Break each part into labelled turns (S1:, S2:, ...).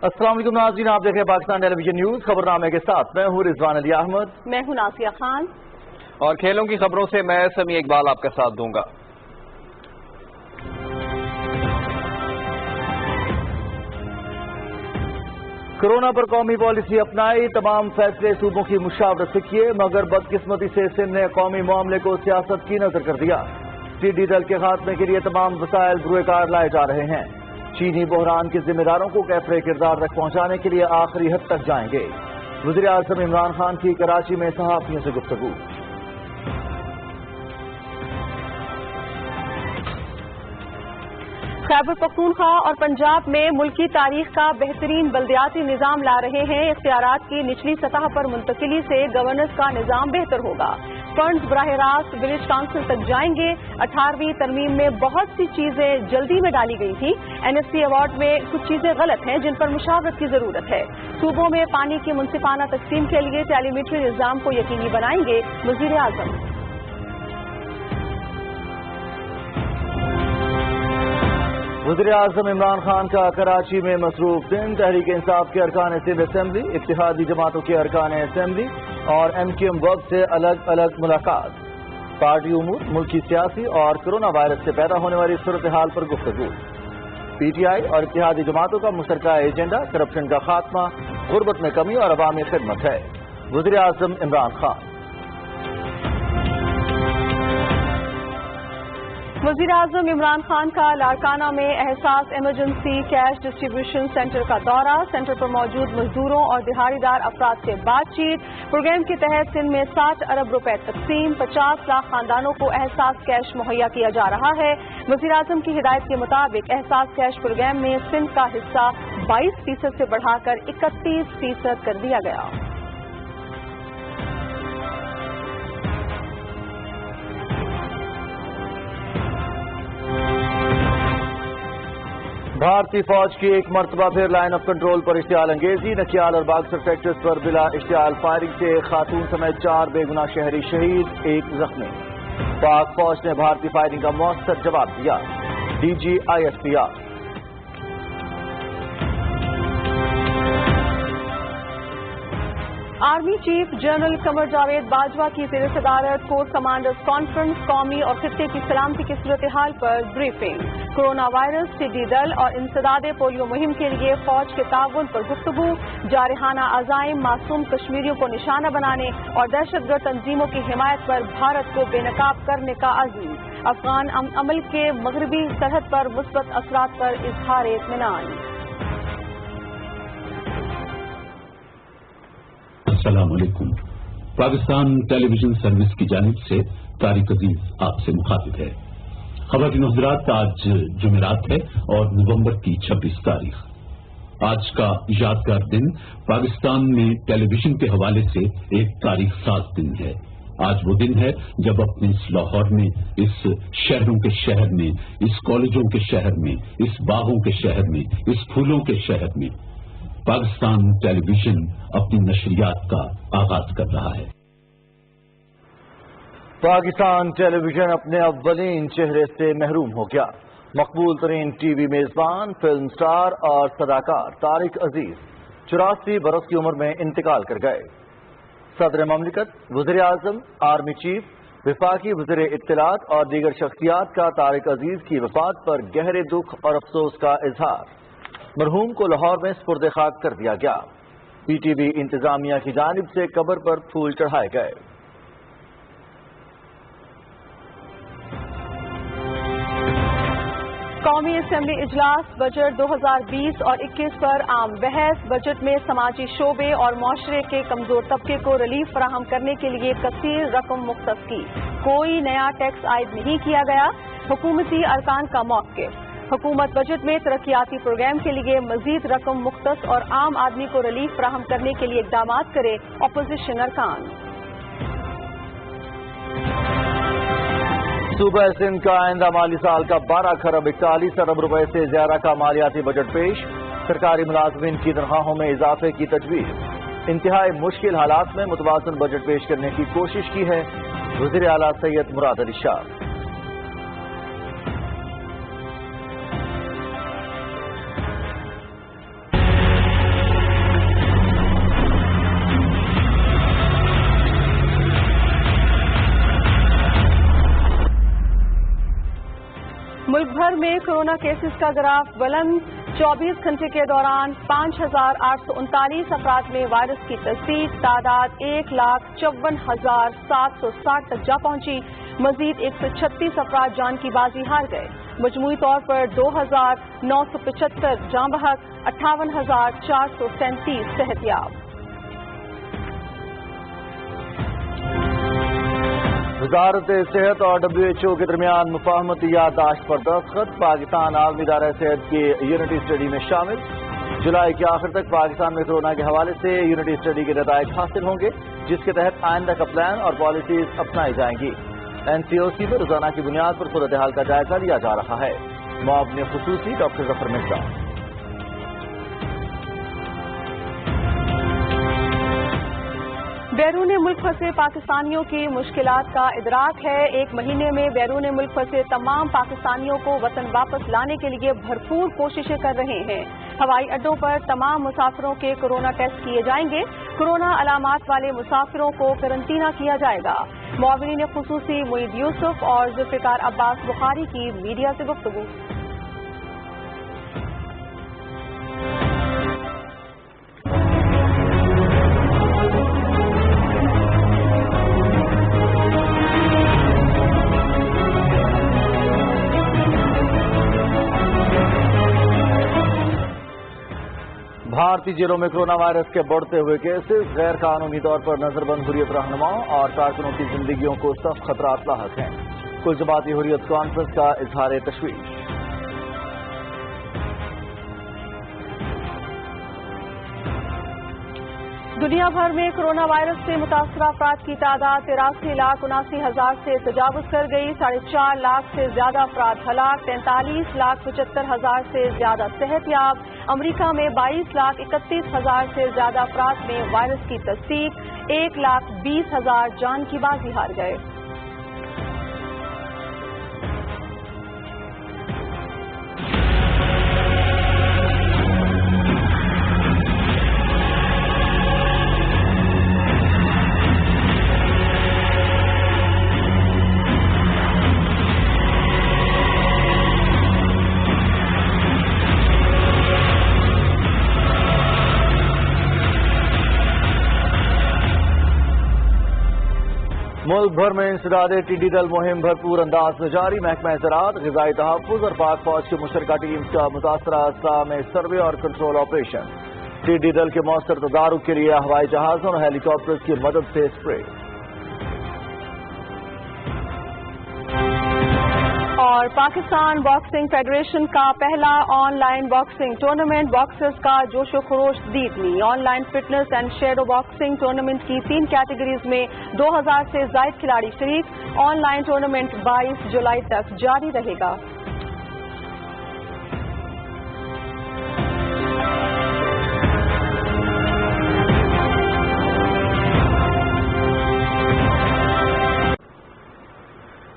S1: السلام علیکم ناظرین، آپ دیکھ رہے ہیں پاکستان ٹیلی ویژن نیوز خبر نامے کے ساتھ میں ہوں رضوان علی احمد،
S2: میں ہوں ناسیہ خان
S3: اور کھیلوں کی خبروں سے میں سمیع اقبال آپ کا ساتھ دوں گا۔
S1: کورونا پر قومی پالیسی اپنائی، تمام فیصلے صوبوں کی مشاورت سے کیے، مگر بدقسمتی سے سندھ نے قومی معاملے کو سیاست کی نظر کر دیا۔ ٹڈی دل کے خاتمے کے لیے تمام وسائل بروئے کار لائے جا رہے ہیں۔ چینی بحران کے ذمہ داروں کو کیفر کردار تک پہنچانے کے لیے آخری حد تک جائیں گے۔ وزیر اعظم عمران خان کی کراچی میں صحافیوں سے گفتگو۔
S2: خیبر پختونخوا اور پنجاب میں ملکی تاریخ کا بہترین بلدیاتی نظام لا رہے ہیں۔ اختیارات کی نچلی سطح پر منتقلی سے گورننس کا نظام بہتر ہوگا۔ فنڈز براہ راست ولیج کونسل تک جائیں گے۔ 18ویں ترمیم میں بہت سی چیزیں جلدی میں ڈالی گئی تھی۔ NSC ایوارڈ میں کچھ چیزیں غلط ہیں جن پر مشاورت کی ضرورت ہے۔ صوبوں میں پانی کی منصفانہ تقسیم کے لیے ٹیلی میٹری نظام کو یقینی بنائیں گے وزیر اعظم۔
S1: وزیر اعظم عمران خان کا کراچی میں مصروف دن، تحریک انصاف کے ارکان سندھ اسمبلی، اتحادی جماعتوں کے ارکان اسمبلی اور MQM ورک سے الگ الگ ملاقات۔ پارٹی امور، ملکی سیاسی اور کورونا وائرس سے پیدا ہونے والی صورتحال پر گفتگو۔ PTI اور اتحادی جماعتوں کا مشترکہ ایجنڈا کرپشن کا خاتمہ، غربت میں کمی اور عوامی خدمت ہے۔ وزیر اعظم عمران خان۔
S2: وزیر اعظم عمران خان کا لاڑکانہ میں احساس ایمرجنسی کیش ڈسٹریبیوشن سینٹر کا دورہ، سینٹر پر موجود مزدوروں اور دہاڑی دار افراد سے بات چیت۔ پروگرام کے تحت سندھ میں 60 ارب روپے تقسیم، 50 لاکھ خاندانوں کو احساس کیش مہیا کیا جا رہا ہے۔ وزیر اعظم کی ہدایت کے مطابق احساس کیش پروگرام میں سندھ کا حصہ 22% سے بڑھا کر 31% کر دیا گیا۔
S1: بھارتی فوج کی ایک مرتبہ پھر لائن آف کنٹرول پر اشتعال انگیزی، نکیال اور باکسر سیکٹرز پر بلا اشتعال فائرنگ سے خاتون سمیت 4 بے گناہ شہری شہید، 1 زخمی۔ پاک فوج نے بھارتی فائرنگ کا مؤثر جواب دیا۔ DG ISPR۔
S2: Army chief general Qamar Javed Bajwa کی زیر صدارت کور کمانڈرز کانفرنس، قومی اور خطے کی سلامتی کی صورتحال پر بریفنگ۔ کورونا وائرس، ٹڈی دل اور انسداد پولیو مہم کے لیے فوج کے تعاون پر گفتگو۔ جارحانہ عزائم، معصوم کشمیریوں کو نشانہ بنانے اور دہشت گرد تنظیموں کی حمایت پر بھارت کو بے نقاب کرنے کا عزم۔ افغان عمل کے مغربی سرحد پر مثبت اثرات پر اظہار اطمینان۔
S4: السلام علیکم۔ پاکستان ٹیلی ویژن سروس کی جانب سے طارق عزیز آپ سے مخاطب ہے۔ خواتین و حضرات، آج جمعرات ہے اور نومبر کی 26 تاریخ۔ آج کا یادگار دن پاکستان میں ٹیلی ویژن کے حوالے سے ایک تاریخ ساز دن ہے۔ آج وہ دن ہے جب اپنے اس لاہور میں، اس شہروں کے شہر میں، اس کالجوں کے شہر میں، اس باغوں کے شہر میں، اس پھولوں کے شہر میں پاکستان ٹیلی ویژن اپنی نشریات کا آغاز کر رہا ہے۔
S1: پاکستان ٹیلی ویژن اپنے اولین چہرے سے محروم ہو گیا۔ مقبول ترین ٹی وی میزبان، فلم سٹار اور صداکار طارق عزیز 84 برس کی عمر میں انتقال کر گئے۔ صدر مملکت، وزیر اعظم، آرمی چیف، وفاقی وزیر اطلاعات اور دیگر شخصیات کا طارق عزیز کی وفات پر گہرے دکھ اور افسوس کا اظہار۔ مرحوم کو لاہور میں سپرد خاک کر دیا گیا۔ PTV انتظامیہ کی جانب سے قبر پر پھول چڑھائے گئے۔
S2: قومی اسمبلی اجلاس، بجٹ 2020 اور 21 پر عام بحث۔ بجٹ میں سماجی شعبے اور معاشرے کے کمزور طبقے کو ریلیف فراہم کرنے کے لیے کثیر رقم مختص کی۔ کوئی نیا ٹیکس عائد نہیں کیا گیا۔ حکومتی ارکان کا موقف۔ حکومت بجٹ میں ترقیاتی پروگرام کے لیے مزید رقم مختص اور عام آدمی کو ریلیف فراہم کرنے کے لیے اقدامات کرے اپوزیشن ارکان۔
S1: صوبہ سندھ کا آئندہ مالی سال کا 12 کھرب 41 ارب روپے سے زیادہ کا مالیاتی بجٹ پیش۔ سرکاری ملازمین کی تنخواہوں میں اضافے کی تجویز۔ انتہائی مشکل حالات میں متوازن بجٹ پیش کرنے کی کوشش کی ہے وزیر اعلیٰ سید مراد علی شاہ۔
S2: मुल्क भर में कोरोना केसेस का ग्राफ बुलंद। 24 घंटे के दौरान 5,839 अफराद में वायरस की तस्दीक। तादाद 1,54,760 तक जा पहुंची। मजीद 136 अफराद जान की बाजी हार गए। मजमूई तौर पर 2,975 जाँ बहक, 58,437 सेहतयाब।
S1: वजारत सेहत और WHO के दरमियान मुफाहमती याददाश्त पर दस्तखत। पाकिस्तान आलमी इदारा सेहत की यूनिटी स्टडी में शामिल। जुलाई के आखिर तक पाकिस्तान में कोरोना के हवाले से यूनिटी स्टडी के नताइज हासिल होंगे, जिसके तहत आइंदा का प्लान और पॉलिसीज अपनाई जाएंगी। NCOC में रोजाना की बुनियाद पर सूरत हाल का जायजा लिया जा रहा है। मुआविन खुसूसी डॉक्टर जफर मिर्जा।
S2: बैरून मुल्क फंसे पाकिस्तानियों की मुश्किलात का इदराक है। एक महीने में बैरून मुल्क फंसे तमाम पाकिस्तानियों को वतन वापस लाने के लिए भरपूर कोशिशें कर रहे हैं। हवाई अड्डों पर तमाम मुसाफिरों के कोरोना टेस्ट किए जाएंगे। कोरोना अलामात वाले मुसाफिरों को करंटीना किया जाएगा। मुआविन खुसूसी मुईद यूसुफ और जुल्फिकार अब्बास बुखारी की मीडिया से गुफ्तगू।
S1: भारतीय जेलों में कोरोना वायरस के बढ़ते हुए केसेस। गैर कानूनी तौर पर नजरबंद हुर्रियत रहनुमाओं और कारकुनों की जिंदगियों को सख्त खतरात लाहक हैं। कुल जमाती हुर्रियत कॉन्फ्रेंस का इजहार तशवीश।
S2: दुनिया भर में कोरोना वायरस से मुतासरा अफराद की तादाद 83,79,000 से तजावुज कर गई। 4.5 लाख से ज्यादा अफराद हलाक। 43,75,000 से ज्यादा सेहतयाब। अमरीका में 22,31,000 से ज्यादा अफराद में वायरस की तस्दीक। 1,20,000 जान की बाजी हार गए।
S1: मुल्क भर में इंसदाद टिड्डी दल मुहिम भरपूर अंदाज में जारी। महकमा ज़राअत, ग़िज़ाई तहफ़्फ़ुज़ और पाक फौज की मुश्तरका टीम्स का मुतासरा अज़ला में सर्वे और कंट्रोल ऑपरेशन। टिड्डी दल के मौसर तदारुक के लिए हवाई जहाज़ों और हेलीकॉप्टर्स की मदद से स्प्रे।
S2: और पाकिस्तान बॉक्सिंग फेडरेशन का पहला ऑनलाइन बॉक्सिंग टूर्नामेंट। बॉक्सर्स का जोशो खरोश दीदनी। Online fitness and shadow boxing tournament की 3 कैटेगरीज में 2000 से जायद खिलाड़ी शरीक। ऑनलाइन टूर्नामेंट 22 जुलाई तक जारी रहेगा।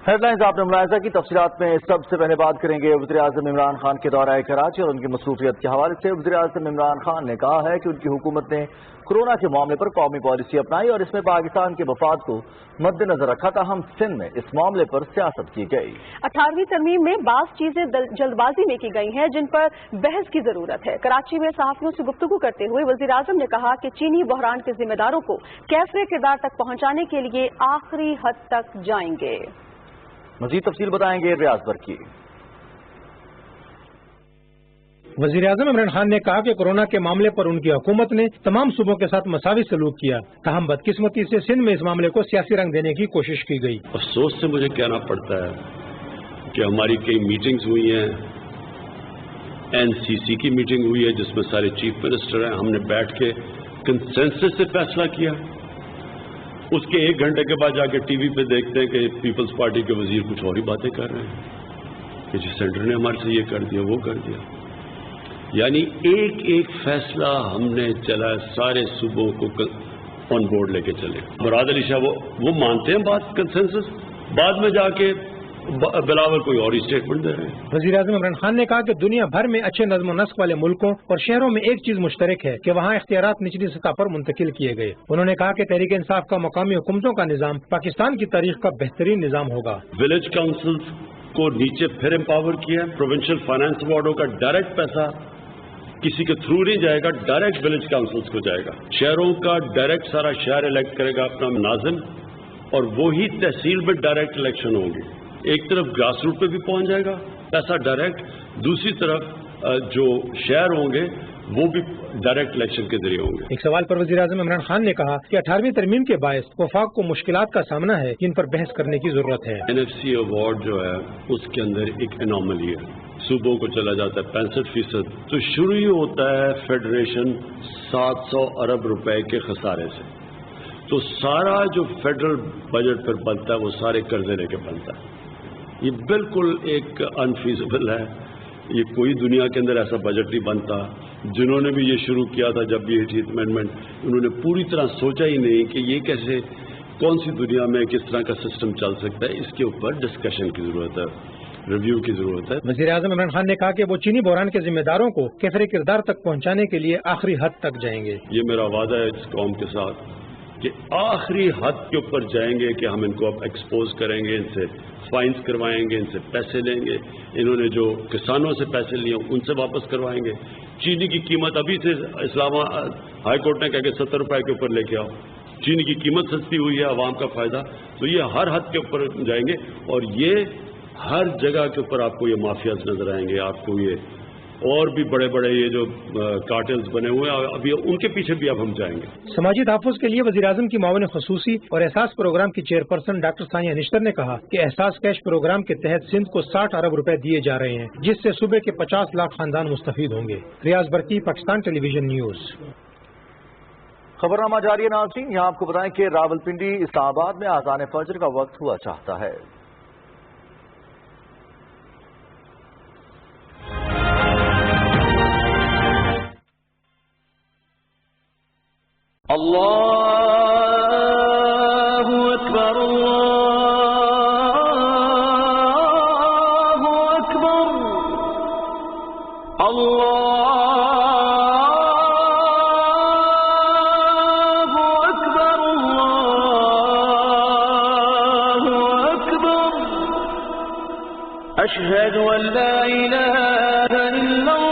S1: हेडलाइंस आपने मुलाहिजा की। तफसीलात में सबसे पहले बात करेंगे वज़ीर-ए-आज़म इमरान खान के दौरा कराची और उनकी मसरूफियत के हवाले से। वज़ीर-ए-आज़म इमरान खान ने कहा है कि उनकी हुकूमत ने कोरोना के मामले पर कौमी पॉलिसी अपनाई और इसमें पाकिस्तान के मफाद को मद्देनजर रखा। ताहम सिंध में इस मामले पर सियासत की गई।
S2: 18वीं तरमीम में बास चीजें जल्दबाजी में की गई हैं जिन पर बहस की जरूरत है। कराची में सहाफियों से गुफ्तगू करते हुए वज़ीर-ए-आज़म ने कहा कि चीनी बहरान के जिम्मेदारों को कैफरे किरदार तक पहुंचाने के लिए आखिरी हद तक जाएंगे।
S1: मजीद तफसील बताएंगे रियाज बरकी।
S5: वज़ीर-ए-आज़म इमरान खान ने कहा कि कोरोना के मामले पर उनकी हुकूमत ने तमाम सूबों के साथ मसावी सलूक किया। ताहम बदकिस्मती से सिंध में इस मामले को सियासी रंग देने की कोशिश की गई।
S6: अफसोस से मुझे कहना पड़ता है कि हमारी कई मीटिंग्स हुई हैं। NCC की मीटिंग हुई है जिसमें सारे चीफ मिनिस्टर हैं। हमने बैठ के कंसेंसस से फैसला किया। उसके 1 घंटे के बाद जाके टीवी पे देखते हैं कि पीपल्स पार्टी के वजीर कुछ और ही बातें कर रहे हैं कि जी सेंटर ने हमारे से ये कर दिया वो कर दिया। यानी एक एक फैसला हमने चला, सारे सूबों को ऑन बोर्ड लेके चले। मुराद अली शाह वो मानते हैं बात कंसेंसस, बाद में जाके बिलावल कोई और ही स्टेटमेंट दे रहे हैं।
S5: वज़ीर-ए-आज़म इमरान खान ने कहा कि दुनिया भर में अच्छे नज़्म नस्क वाले मुल्कों और शहरों में एक चीज मुश्तरक है कि वहाँ इख्तियारात निचली सतह पर मुंतकिल किए गए। उन्होंने कहा कि तहरीक इंसाफ का मकामी हुकूमतों का निज़ाम पाकिस्तान की तारीख का बेहतरीन निज़ाम होगा।
S6: विलेज काउंसिल को नीचे फिर एम्पावर किया है। प्रोविंशियल फाइनेंस बोर्डों का डायरेक्ट पैसा किसी के थ्रू नहीं जाएगा, डायरेक्ट विलेज काउंसिल्स को जाएगा। शहरों का डायरेक्ट सारा शहर इलेक्ट करेगा अपना नाज़िम, और वही तहसील में डायरेक्ट इलेक्शन होंगे। एक तरफ ग्रास रूट पे भी पहुंच जाएगा पैसा डायरेक्ट, दूसरी तरफ जो शहर होंगे वो भी डायरेक्ट इलेक्शन के जरिए होंगे।
S5: एक सवाल पर वज़ीर आज़म इमरान खान ने कहा कि 18वीं तरमीम के बायस वफाक को मुश्किलात का सामना है जिन पर बहस करने की जरूरत है।
S6: NFC अवार्ड जो है उसके अंदर एक एनॉमली है, सूबों को चला जाता है 65%। तो शुरू ही होता है फेडरेशन 700 अरब रुपए के खसारे से, तो सारा जो फेडरल बजट पर बनता है वो सारे कर्जे लेके बनता है। ये बिल्कुल एक अनफीजिबल है, ये कोई दुनिया के अंदर ऐसा बजट नहीं बनता। जिन्होंने भी ये शुरू किया था जब ये 18th अमेंडमेंट, उन्होंने पूरी तरह सोचा ही नहीं कि ये कैसे, कौन सी दुनिया में किस तरह का सिस्टम चल सकता है। इसके ऊपर डिस्कशन की जरूरत है, रिव्यू की जरूरत है।
S5: वज़ीर आज़म इमरान खान ने कहा कि वो चीनी बहरान के जिम्मेदारों को कैफरे किरदार तक पहुँचाने के लिए आखिरी हद तक जाएंगे।
S6: ये मेरा वादा है इस कौम के साथ कि आखिरी हद के ऊपर जाएंगे कि हम इनको अब एक्सपोज करेंगे, इनसे फाइन्स करवाएंगे, इनसे पैसे लेंगे, इन्होंने जो किसानों से पैसे लिए उनसे वापस करवाएंगे। चीनी की कीमत अभी से इस्लामाबाद हाई कोर्ट ने कहा कि 70 रुपए के ऊपर लेके आओ। चीनी की कीमत सस्ती हुई है, आवाम का फायदा। तो ये हर हद के ऊपर जाएंगे और ये हर जगह के ऊपर आपको ये माफियाज नजर आएंगे, आपको ये और भी बड़े बड़े ये जो कार्टेल्स बने हुए हैं अभी उनके पीछे भी अब हम जाएंगे।
S5: समाजी तहफ़्फ़ुज़ के लिए वज़ीर आज़म की मुआविन ख़ुसूसी और एहसास प्रोग्राम की चेयरपर्सन डॉक्टर सानिया निश्तर ने कहा कि एहसास कैश प्रोग्राम के तहत सिंध को 60 अरब रुपए दिए जा रहे हैं, जिससे सूबे के 50 लाख खानदान मुस्तफीद होंगे। रियाज बरकी, पाकिस्तान टेलीविजन न्यूज़।
S1: खबरनामा जारी है नाज़रीन, यहाँ आपको बताएं कि रावलपिंडी इस्लामाबाद में आज़ान फजर का वक्त हुआ चाहता है।
S7: अल्लाहु अकबर, अल्लाहु अकबर, अल्लाहु अकबर, अल्लाहु अकबर, अशहदु अन ला इलाहा इल्लल्लाह,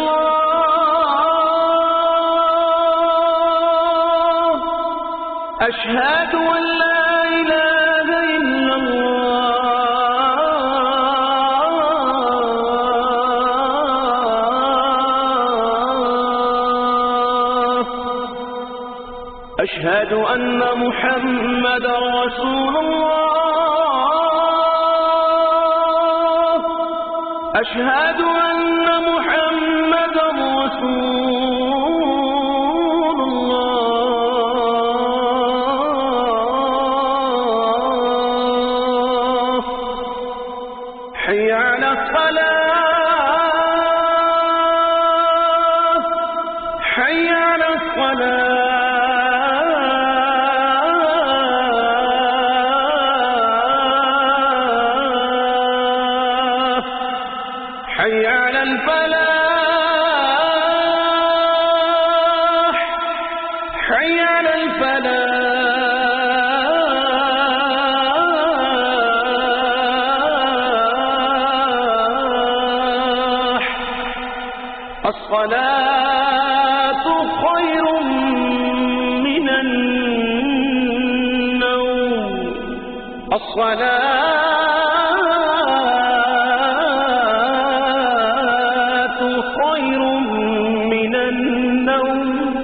S7: أشهد أن لا إله إلا الله، أشهد أن محمد رسول الله، أشهد أن محمد رسول الله، حي على الصلاة، حي على الصلاة، حي على الفلاح، حي على الفلاح، الصلاة خير من النوم، الصلاة خير من النوم،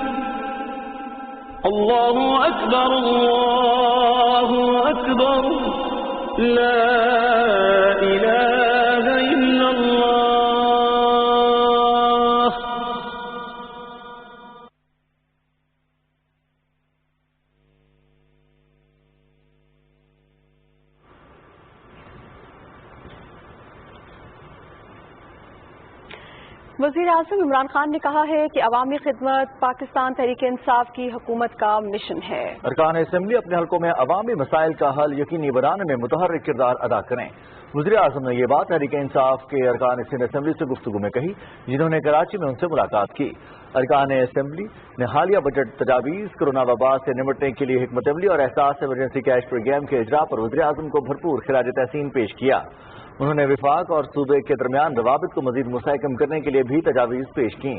S7: الله أكبر، الله أكبر، لا إله إلا الله.
S2: वज़ीर आज़म इमरान खान ने कहा है कि अवामी खिदमत पाकिस्तान तहरीक इंसाफ की हुकूमत का मिशन है।
S1: अरकान असम्बली अपने हल्कों में अवामी मसाइल का हल यकीनी बनाने में मुतहर्रिक किरदार अदा करें। वज़ीर आज़म ने यह बात तहरीक इंसाफ के अरकान सिंध असम्बली से गुफ्तगू में कही, जिन्होंने कराची में उनसे मुलाकात की। अरकान असम्बली ने हालिया बजट तजावीज़, कोरोना वबा से निपटने के लिए हिकमत अमली और एहसास इमरजेंसी कैश प्रोग्राम के इजरा पर वज़ीर आज़म को भरपूर खिराज तहसीन पेश किया। انہوں نے وفاق اور صوبے کے درمیان روابط کو مزید مستحکم کرنے کے لیے بھی تجاویز پیش کی۔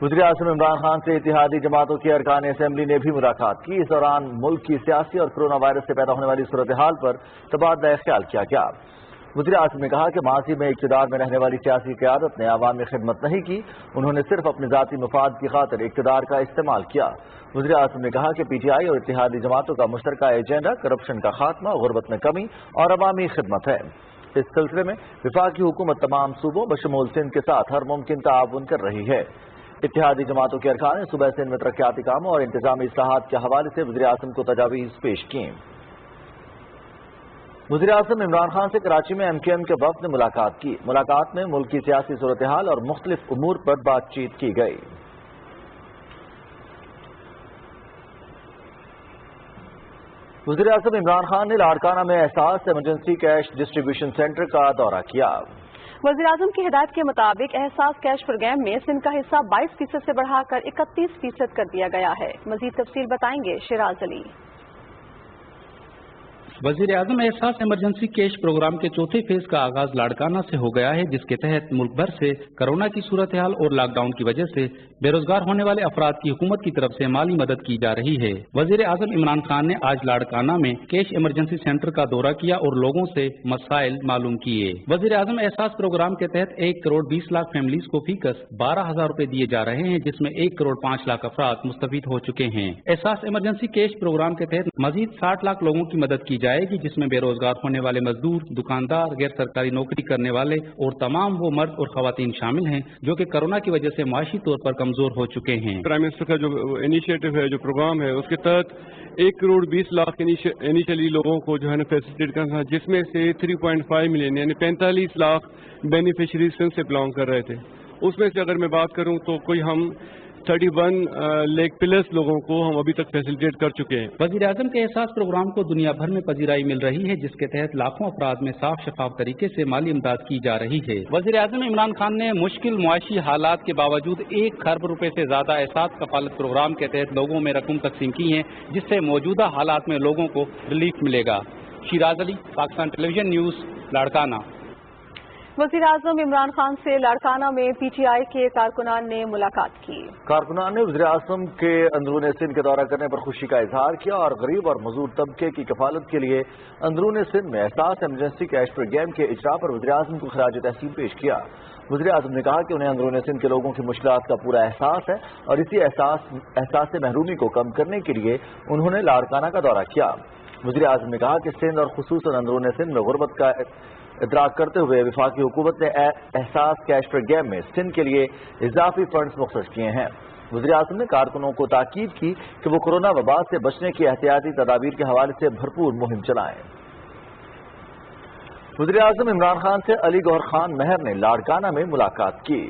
S1: وزیر اعظم عمران خان سے اتحادی جماعتوں کے ارکان اسمبلی نے بھی ملاقات کی۔ اس دوران ملک کی سیاسی اور کورونا وائرس سے پیدا ہونے والی صورتحال پر تبادلہ خیال کیا گیا۔ وزیر اعظم نے کہا کہ ماضی میں اقتدار میں رہنے والی سیاسی قیادت نے عوامی خدمت نہیں کی، انہوں نے صرف اپنے ذاتی مفاد کی خاطر اقتدار کا استعمال کیا۔ وزیر اعظم نے کہا کہ پی ٹی آئی اور اتحادی جماعتوں کا مشترکہ ایجنڈا کرپشن کا خاتمہ، غربت میں کمی اور عوامی خدمت ہے۔ اس سلسلے میں وفاقی حکومت تمام صوبوں بشمول سندھ کے ساتھ ہر ممکن تعاون کر رہی ہے۔ اتحادی جماعتوں کے ارکان نے صوبہ سندھ میں ترقیاتی کاموں اور انتظامی اصلاحات کے حوالے سے وزیر اعظم کو تجاویز پیش کی۔ وزیر اعظم عمران خان سے کراچی میں ایم کیو ایم کے وفد نے ملاقات کی۔ ملاقات میں ملک کی سیاسی صورتحال اور مختلف امور پر بات چیت کی گئی۔ وزیر اعظم عمران خان نے لاڑکانہ میں احساس ایمرجنسی کیش ڈسٹریبیوشن سینٹر کا دورہ کیا۔
S2: وزیر اعظم کی ہدایت کے مطابق احساس کیش پروگرام میں سندھ کا حصہ 22% سے بڑھا کر 31% کر دیا گیا ہے۔ مزید تفصیل بتائیں گے شیراز علی۔
S8: وزیر اعظم احساس ایمرجنسی کیش پروگرام کے چوتھے فیز کا آغاز لاڑکانہ سے ہو گیا ہے، جس کے تحت ملک بھر سے کرونا کی صورتحال اور لاک ڈاؤن کی وجہ سے بے روزگار ہونے والے افراد کی حکومت کی طرف سے مالی مدد کی جا رہی ہے۔ وزیر اعظم عمران خان نے آج لاڑکانہ میں کیش ایمرجنسی سینٹر کا دورہ کیا اور لوگوں سے مسائل معلوم کیے۔ وزیر اعظم احساس پروگرام کے تحت 1 کروڑ 20 لاکھ فیملیز کو فی کس 12,000 روپے دیے جا رہے ہیں، جس میں 1 کروڑ 5 لاکھ افراد مستفید ہو چکے ہیں۔ احساس ایمرجنسی کیش پروگرام کے تحت مزید 60 لاکھ لوگوں کی مدد کی جائے گی، جس میں بے روزگار ہونے والے مزدور، دکاندار، غیر سرکاری نوکری کرنے والے اور تمام وہ مرد اور خواتین شامل ہیں جو کہ کورونا کی وجہ سے معاشی طور پر کمزور ہو چکے ہیں۔
S9: پرائم منسٹر کا جو انیشیٹو ہے، جو پروگرام ہے، اس کے تحت 1 کروڑ 20 لاکھ انیشلی لوگوں کو جو ہے نا فیسیلیٹیٹ کرنا، جس میں سے 3.5 ملین یعنی 45 لاکھ بینیفیشریز سے بلانگ کر رہے تھے۔ اس میں سے اگر میں بات کروں تو کوئی ہم 31 لاکھ پلس لوگوں کو ہم ابھی تک فیسیلیٹیٹ کر چکے ہیں۔
S8: وزیر اعظم کے احساس پروگرام کو دنیا بھر میں پذیرائی مل رہی ہے، جس کے تحت لاکھوں افراد میں صاف شفاف طریقے سے مالی امداد کی جا رہی ہے۔ وزیر اعظم عمران خان نے مشکل معاشی حالات کے باوجود 1 خرب روپے سے زیادہ احساس کفالت پروگرام کے تحت لوگوں میں رقم تقسیم کی ہیں، جس سے موجودہ حالات میں لوگوں کو ریلیف ملے گا۔ شیراز علی، پاکستان ٹیلی ویژن نیوز، لاڑکانہ۔
S2: وزیر اعظم عمران خان سے لاڑکانہ میں پی ٹی آئی کے کارکنان نے ملاقات کی۔
S1: کارکنان نے وزیر اعظم کے اندرون سندھ کے دورہ کرنے پر خوشی کا اظہار کیا اور غریب اور مزدور طبقے کی کفالت کے لیے اندرون سندھ میں احساس ایمرجنسی کیش پروگرام کے اجرا پر وزیر اعظم کو خراج تحسین پیش کیا۔ وزیر اعظم نے کہا کہ انہیں اندرون سندھ کے لوگوں کی مشکلات کا پورا احساس ہے اور اسی احساس سے محرومی کو کم کرنے کے لیے انہوں نے لاڑکانہ کا دورہ کیا۔ وزیر اعظم نے کہا کہ سندھ اور خصوصاً اندرون سندھ میں غربت کا ادراک کرتے ہوئے وفاقی حکومت نے احساس کیش پروگرام میں سندھ کے لیے اضافی فنڈز مختص کیے ہیں۔ وزیر اعظم نے کارکنوں کو تاکید کی کہ وہ کورونا وبا سے بچنے کی احتیاطی تدابیر کے حوالے سے بھرپور مہم چلائیں۔ وزیر اعظم عمران خان سے علی گوہر خان مہر نے لاڑکانہ میں ملاقات کی۔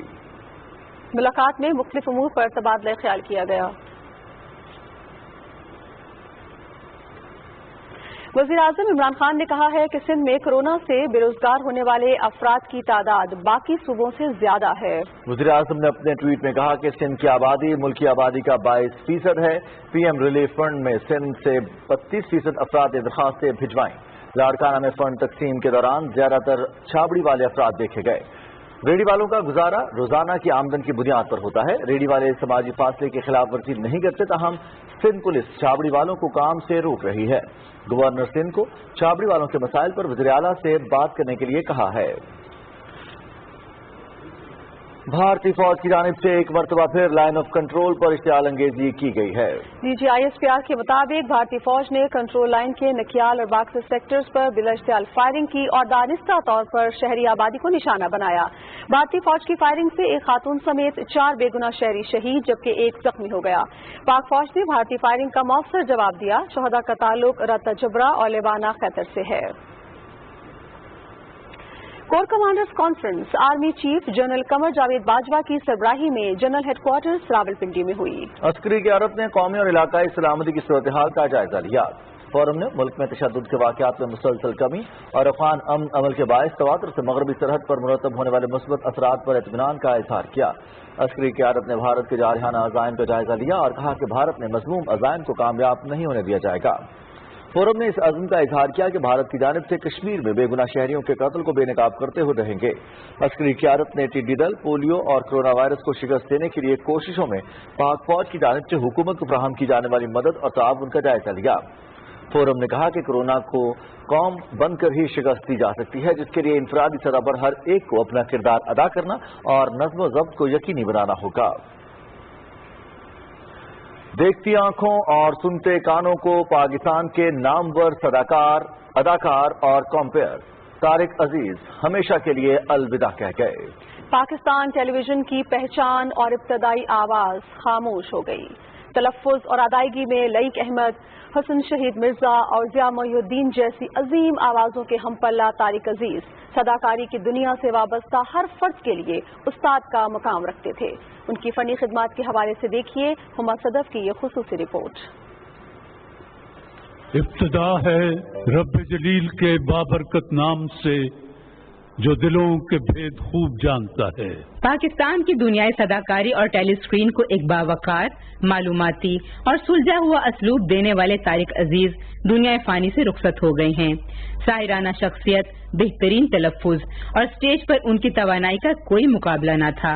S2: ملاقات میں مختلف امور پر تبادلہ خیال کیا گیا۔ وزیر اعظم عمران خان نے کہا ہے کہ سندھ میں کورونا سے بے روزگار ہونے والے افراد کی تعداد باقی صوبوں سے زیادہ ہے۔
S1: وزیر اعظم نے اپنے ٹویٹ میں کہا کہ سندھ کی آبادی ملکی آبادی کا 22% ہے۔ پی ایم ریلیف فنڈ میں سندھ سے 32% افراد نے درخواستیں بھجوائیں۔ لاڑکانہ میں فنڈ تقسیم کے دوران زیادہ تر چھابڑی والے افراد دیکھے گئے۔ ریڑھی والوں کا گزارا روزانہ کی آمدن کی بنیاد پر ہوتا ہے۔ ریڑھی والے سماجی فاصلے کی خلاف ورزی نہیں کرتے، تاہم سندھ پولیس چھابڑی والوں کو کام سے روک رہی ہے۔ گورنر سندھ کو چھابڑی والوں کے مسائل پر وزیر اعلیٰ سے بات کرنے کے لیے کہا ہے۔ بھارتی فوج کی جانب سے ایک مرتبہ پھر لائن آف کنٹرول پر اشتعال انگیزی کی گئی ہے۔
S2: D G I S P R کے مطابق بھارتی فوج نے کنٹرول لائن کے نکیال اور باکسر سیکٹرز پر بلا اشتعال فائرنگ کی اور دانستہ طور پر شہری آبادی کو نشانہ بنایا۔ بھارتی فوج کی فائرنگ سے ایک خاتون سمیت 4 بے گناہ شہری شہید جبکہ ایک زخمی ہو گیا۔ پاک فوج نے بھارتی فائرنگ کا مؤثر جواب دیا۔ شہداء کا تعلق رتا جبرا اور لیوانہ خیتر سے ہے۔ Corps commanders conference army chief general Qamar Javed Bajwa کی سربراہی میں جنرل ہیڈ کوارٹرز راولپنڈی میں ہوئی۔
S1: عسکری قیادت نے قومی اور علاقائی سلامتی کی صورتحال کا جائزہ لیا۔ فورم نے ملک میں تشدد کے واقعات میں مسلسل کمی اور افغان امن عمل کے باعث تواتر سے مغربی سرحد پر مرتب ہونے والے مثبت اثرات پر اطمینان کا اظہار کیا۔ عسکری قیادت نے بھارت کے جارحانہ عزائم کا جائزہ لیا اور کہا کہ بھارت نے مذموم عزائم کو کامیاب نہیں ہونے دیا جائے گا۔ فورم نے اس عزم کا اظہار کیا کہ بھارت کی جانب سے کشمیر میں بے گناہ شہریوں کے قتل کو بے نقاب کرتے ہوئے رہیں گے۔ عسکری قیادت نے ٹڈی دل، پولیو اور کرونا وائرس کو شکست دینے کے لیے کوششوں میں پاک فوج کی جانب سے حکومت کو فراہم کی جانے والی مدد اور تعاون کا جائزہ لیا۔ فورم نے کہا کہ کورونا کو قوم بن کر ہی شکست دی جا سکتی ہے، جس کے لیے انفرادی سطح پر ہر ایک کو اپنا کردار ادا کرنا اور نظم و ضبط کو یقینی بنانا ہوگا۔ دیکھتی آنکھوں اور سنتے کانوں کو پاکستان کے نامور اداکار اور کمپیئر طارق عزیز ہمیشہ کے لیے الوداع کہہ گئے۔
S2: پاکستان ٹیلی ویژن کی پہچان اور ابتدائی آواز خاموش ہو گئی۔ تلفظ اور ادائیگی میں لئیق احمد، حسن شہید مرزا اور ضیاء محی الدین جیسی عظیم آوازوں کے ہم پلہ طارق عزیز صداکاری کی دنیا سے وابستہ ہر فرد کے لیے استاد کا مقام رکھتے تھے۔ ان کی فنی خدمات کے حوالے سے دیکھیے ہما صدف کی یہ خصوصی رپورٹ۔
S4: ابتدا ہے رب جلیل کے بابرکت نام سے جو دلوں کے بھید خوب جانتا ہے۔
S10: پاکستان کی دنیائے صداکاری اور ٹیلی اسکرین کو ایک باوقار، معلوماتی اور سلجھا ہوا اسلوب دینے والے طارق عزیز دنیا فانی سے رخصت ہو گئے ہیں۔ ساحرانہ شخصیت، بہترین تلفظ اور اسٹیج پر ان کی توانائی کا کوئی مقابلہ نہ تھا۔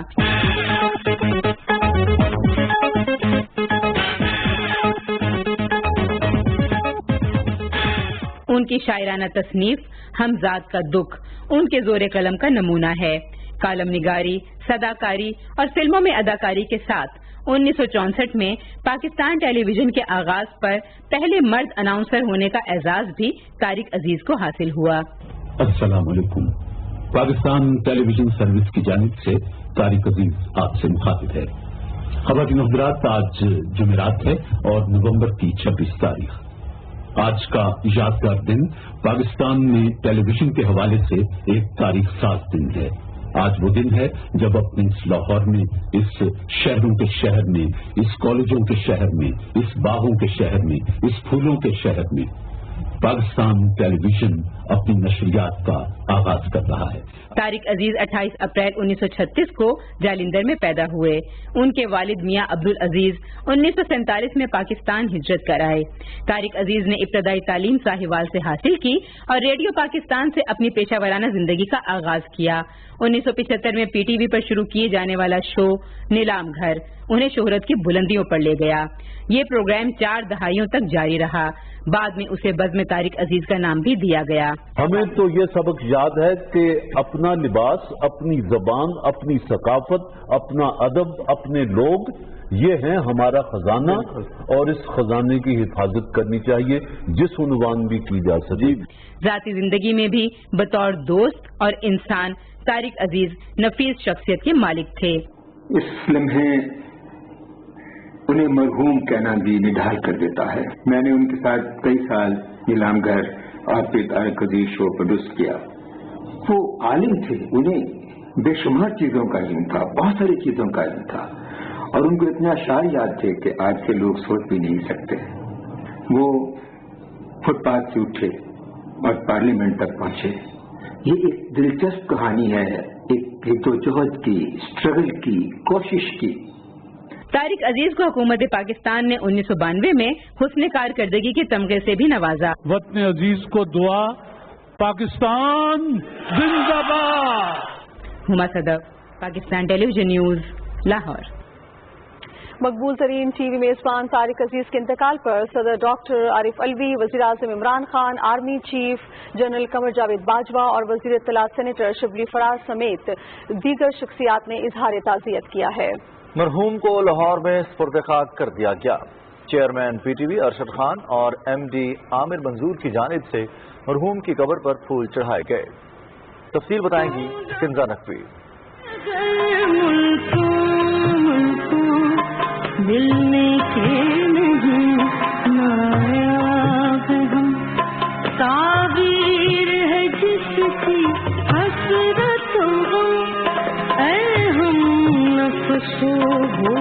S10: ان کی شاعرانہ تصنیف ہمزاد کا دکھ ان کے زور قلم کا نمونہ ہے۔ کالم نگاری، صداکاری اور فلموں میں اداکاری کے ساتھ 1964 میں پاکستان ٹیلی ویژن کے آغاز پر پہلے مرد اناؤنسر ہونے کا اعزاز بھی طارق عزیز کو حاصل ہوا۔
S4: السلام علیکم۔ پاکستان ٹیلی ویژن سروس کی جانب سے طارق عزیز آپ سے مخاطب ہے۔ خواتین حضرات، آج جمعرات ہے اور نومبر کی 26 تاریخ۔ آج کا یادگار دن پاکستان میں ٹیلی ویژن کے حوالے سے ایک تاریخ ساز دن ہے۔ آج وہ دن ہے جب اپنے اس لاہور میں، اس شہروں کے شہر میں، اس کالجوں کے شہر میں، اس باغوں کے شہر میں، اس پھولوں کے شہر میں پاکستان ٹیلی ویژن اپنی نشریات کا آغاز کر رہا ہے۔
S10: طارق عزیز 28 اپریل 1936 کو جالندھر میں پیدا ہوئے۔ ان کے والد میاں عبدالعزیز 1947 میں پاکستان ہجرت کر آئے۔ طارق عزیز نے ابتدائی تعلیم ساہیوال سے حاصل کی اور ریڈیو پاکستان سے اپنی پیشہ ورانہ زندگی کا آغاز کیا۔ 1975 میں پی ٹی وی پر شروع کیے جانے والا شو نیلام گھر انہیں شہرت کی بلندیوں پر لے گیا۔ یہ پروگرام 4 دہائیوں تک جاری رہا۔ بعد میں اسے بزم طارق عزیز کا نام بھی دیا گیا۔
S11: ہمیں تو یہ سبق یاد ہے کہ اپنا لباس، اپنی زبان، اپنی ثقافت، اپنا ادب، اپنے لوگ، یہ ہیں ہمارا خزانہ اور اس خزانے کی حفاظت کرنی چاہیے جس عنوان بھی کی جا سکے۔
S10: ذاتی زندگی میں بھی بطور دوست اور انسان طارق عزیز نفیس شخصیت کے مالک تھے۔
S12: اس لمحے انہیں مرحوم کہنا بھی نڈھال کر دیتا ہے۔ میں نے ان کے ساتھ کئی سال نیلام گھر اور پھر طارق عزیز شو پروڈیوس کیا۔ وہ عالم تھے، انہیں بے شمار چیزوں کا علم تھا، بہت ساری چیزوں کا علم تھا، اور ان کو اتنے اشعار یاد تھے کہ آج کے لوگ سوچ بھی نہیں سکتے۔ وہ فٹ پاتھ سے اٹھے اور پارلیمنٹ تک پہنچے۔ یہ ایک دلچسپ کہانی ہے، ایک جدوجہد کی، اسٹرگل کی، کوشش کی۔
S10: طارق عزیز کو حکومت پاکستان نے 1992 میں حسن کارکردگی کے تمغے سے بھی نوازا۔
S4: وطن عزیز کو دعا، پاکستان زندہ باد۔
S10: ہما صدف، پاکستان ٹیلی ویژن نیوز، لاہور۔
S2: مقبول ترین ٹی وی میزبان طارق عزیز کے انتقال پر صدر ڈاکٹر عارف علوی، وزیر اعظم Imran Khan, army chief general Qamar Javed Bajwa اور وزیر اطلاعات سینیٹر شبلی فراز سمیت دیگر شخصیات نے اظہار تعزیت کیا ہے۔
S1: مرحوم کو لاہور میں سپرد خاک کر دیا گیا۔ Chairman P T V Arshad Khan اور ایم ڈی عامر منظور کی جانب سے مرحوم کی قبر پر پھول چڑھائے گئے۔ تفصیل بتائیں گی کنزا نقوی۔
S7: ملنے کے نہیں نایاب ہم، تعبیر ہے جس کی حسرت ہو، اے ہم نفسو ہو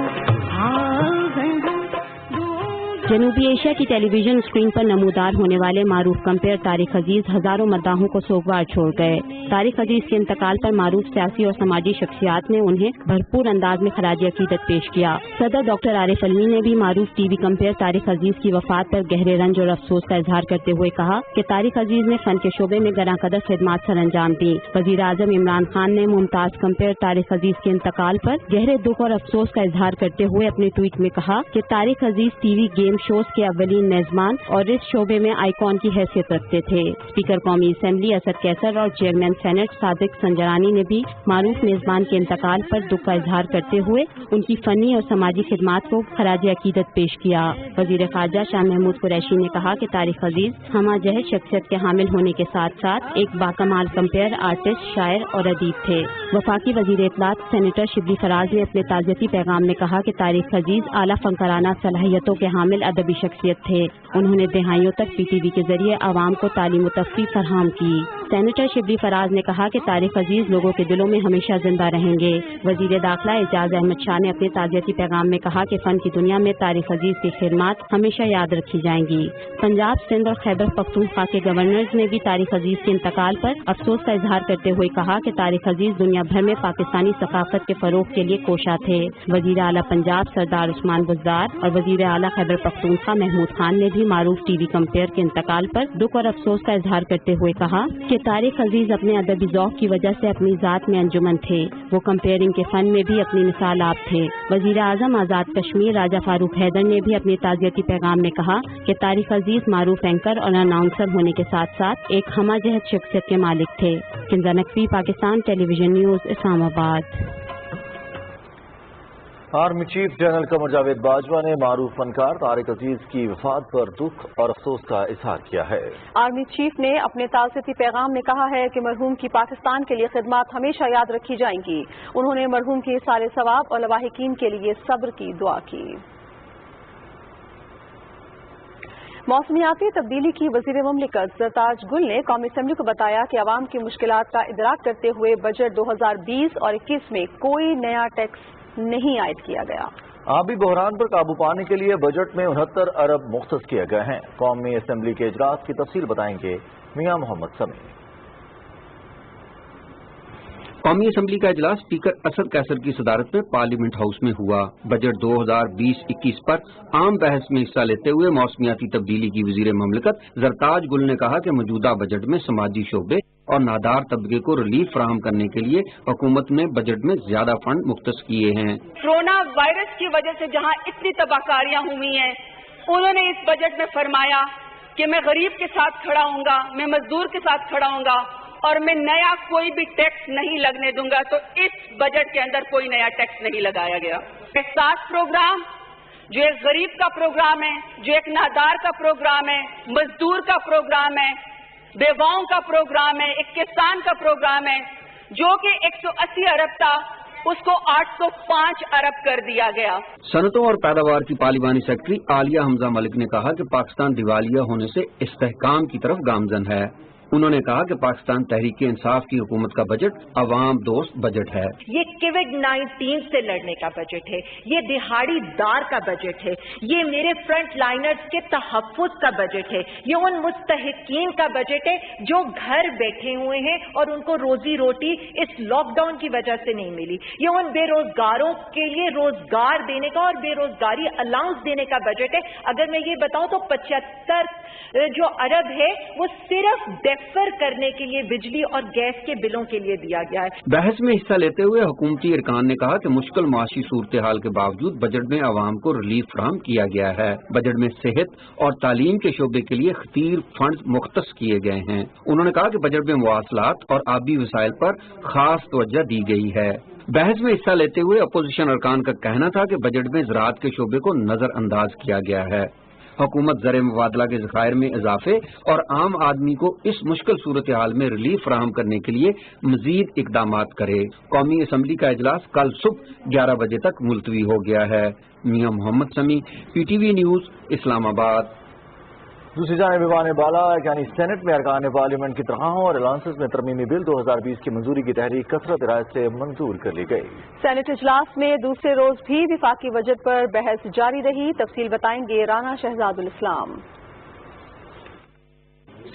S13: جنوبی ایشیا एशिया की टेलीविजन स्क्रीन पर नमूदार होने वाले मारूफ कंपेयर तारिक अजीज हजारों मद्दाहों को सोगवार छोड़ गए। तारिक अजीज के इंतकाल पर मारूफ सियासी और समाजी शख्सियात ने उन्हें भरपूर अंदाज में खराज अकीदत पेश किया। सदर डॉक्टर आरिफ अलवी ने भी मारूफ टीवी कंपेयर तारिक अजीज की वफात पर गहरे रंज और अफसोस का इजहार करते हुए कहा कि तारिक अजीज ने फन के शोबे में गरां कदर खिदमात सर अंजाम दी। वजीर आजम इमरान खान ने मुमताज कंपेयर तारिक अजीज के इंतकाल पर गहरे दुख और अफसोस का इजहार करते हुए अपने ट्वीट में कहा कि तारिक अजीज टीवी गेम शोज के अव्वलीन मेजबान और इस शोबे में आइकॉन की हैसियत रखते थे। स्पीकर कौमी असेंबली असद कैसर और चेयरमैन सेनेट सादिक संजरानी ने भी मारूफ मेजबान के इंतकाल पर दुख का इजहार करते हुए उनकी फनी और समाजी खिदमात को खराज अकीदत पेश किया। वजीर खारजा शाह महमूद कुरैशी ने कहा कि तारिक अजीज हमा जहद शख्सियत के हामिल होने के साथ साथ एक बाकमाल कंपेयर, आर्टिस्ट, शायर और अदीब थे। वफाकी वजीर इत्तलात सेनेटर शिबली फराज ने अपने ताज़ियती पैगाम में कहा कि तारिक अजीज आला फनकाराना सलाहियतों के हामिल अदबी शख्सियत थे। उन्होंने दहाइयों तक पीटीवी के जरिए आवाम को तालीम व तफरीह फराहम की। सेनेटर शिबली फराज ने कहा कि तारिक अजीज लोगों के दिलों में हमेशा जिंदा रहेंगे। वजीर दाखिला एजाज अहमद शाह ने अपने ताज़ियती पैगाम में कहा कि फन की दुनिया में तारिक अजीज की खिदमत हमेशा याद रखी जाएंगी। पंजाब, सिंध और खैबर पख्तूनख्वा के गवर्नर्स ने भी तारिक अजीज के इंतकाल पर अफसोस का इजहार करते हुए कहा कि तारिक अजीज दुनिया भर में पाकिस्तानी सकाफत के फरोग के लिए कोशा थे। वजीर आला पंजाब सरदार उस्मान बुज़दार और वजीर आला खैबर पख्तूनख्वा महमूद खान ने भी मारूफ टीवी कंपेयर के इंतकाल पर दुख और अफसोस का इजहार करते हुए कहा कि तारिक अजीज अपने अदबी ज़ौक़ की वजह से अपनी ज़ात में अंजुमन थे। वो कंपेयरिंग के फन में भी अपनी मिसाल आप थे। वजीर आज़म आज़ाद कश्मीर राजा फारूक हैदर ने भी अपने ताज़ियती पैगाम में कहा कि तारिक अजीज मारूफ एंकर और अनाउंसर होने के साथ साथ एक हमा जहद शख्सियत के मालिक थे। Kinza Naqvi, Pakistan television news, Islamabad.
S1: Army chief general Qamar Javed Bajwa ने मारूफ फनकार तारिक अजीज की वफात पर दुख और अफसोस का इजहार किया है।
S2: आर्मी चीफ ने अपने ताज़ियती पैगाम में कहा है कि मरहूम की पाकिस्तान के लिए खिदमत हमेशा याद रखी जाएंगी। उन्होंने मरहूम के सारे सवाब और लवाहिकीन के लिए सब्र की दुआ की। मौसमियाती तब्दीली की वजीर मुमलिकत सरताज गुल ने कौमी असेंबली को बताया कि आवाम की मुश्किलात का इदराक करते हुए बजट 2020 और 21 में कोई नया टैक्स नहीं आयद किया गया।
S1: आबी बहरान पर काबू पाने के लिए बजट में 69 अरब मुख्तस किए गए हैं। कौमी असेंबली के इजलास की तफसील बताएंगे मियां मोहम्मद समी।
S14: कौमी असेंबली का इजलास स्पीकर असद कैसर की सदारत में पार्लियामेंट हाउस में हुआ। बजट 2020-21 पर आम बहस में हिस्सा लेते हुए मौसमियाती तब्दीली की वजीर मुमलिकत सरताज गुल ने कहा कि मौजूदा बजट में समाजी शोबे और नादार तबके को रिलीफ फराहम करने के लिए हुकूमत ने बजट में ज्यादा फंड मुख्तस किए हैं।
S15: कोरोना वायरस की वजह से जहां इतनी तबाहकारियां हुई हैं, उन्होंने इस बजट में फरमाया कि मैं गरीब के साथ खड़ा हूंगा, मैं मजदूर के साथ खड़ा हूंगा और मैं नया कोई भी टैक्स नहीं लगने दूंगा। तो इस बजट के अंदर कोई नया टैक्स नहीं लगाया गया। एहसास प्रोग्राम जो एक गरीब का प्रोग्राम है, जो एक नादार का प्रोग्राम है, मजदूर का प्रोग्राम है, बेवाओं का प्रोग्राम है, एक किसान का प्रोग्राम है, जो कि 180 अरब था उसको 805 अरब कर दिया गया।
S14: सनतों और पैदावार की पार्लिमानी सेक्रेटरी आलिया हमजा मलिक ने कहा कि पाकिस्तान दिवालिया होने से इस्तेहकाम की तरफ गामजन है। उन्होंने कहा कि पाकिस्तान तहरीक इंसाफ की हुकूमत का बजट अवाम दोस्त बजट है।
S16: ये कोविड-19 से लड़ने का बजट है, ये दिहाड़ीदार का बजट है, ये मेरे फ्रंट लाइनर्स के तहफ्फुज का बजट है, ये उन मुस्तहिकीन का बजट है जो घर बैठे हुए हैं और उनको रोजी रोटी इस लॉकडाउन की वजह से नहीं मिली। ये उन बेरोजगारों के लिए रोजगार देने का और बेरोजगारी अलाउंस देने का बजट है। अगर मैं ये बताऊं तो 75 जो अरब है वो सिर्फ डेफर करने के लिए बिजली और गैस के बिलों के लिए दिया गया है।
S14: बहस में हिस्सा लेते हुए हुकूमती अरकान ने कहा कि मुश्किल माशी सूरत हाल के बावजूद बजट में आवाम को रिलीफ फराहम किया गया है। बजट में सेहत और तालीम के शोबे के लिए खतीर फंड मुख्तस किए गए हैं। उन्होंने कहा कि बजट में मवासलात और आबी वसाइल पर खास तवज्जो दी गई है। बहस में हिस्सा लेते हुए अपोजिशन अरकान का कहना था कि बजट में ज़राअत के शोबे को नजरअंदाज किया गया है। हुकूमत ज़र मुबादला के ज़खायर में इजाफे और आम आदमी को इस मुश्किल सूरत हाल में रिलीफ फराहम करने के लिए मजीद इकदामात करे। कौमी असम्बली का इजलास कल सुबह 11 बजे तक मुलतवी हो गया है। मियां मोहम्मद समी, PTV न्यूज़, इस्लामाबाद।
S1: दूसरी जानिब ईवान बाला यानी सेनेट में अरकान पार्लियामेंट की तनख्वाहों और अलाउंसेस में तरमीमी बिल 2020 की मंजूरी की तहरीक कसरत राय से मंजूर कर ली गई।
S2: सेनेट इजलास में दूसरे रोज भी विफाकी बजट पर बहस जारी रही। तफसील बताएंगे राना शहजादुल इस्लाम।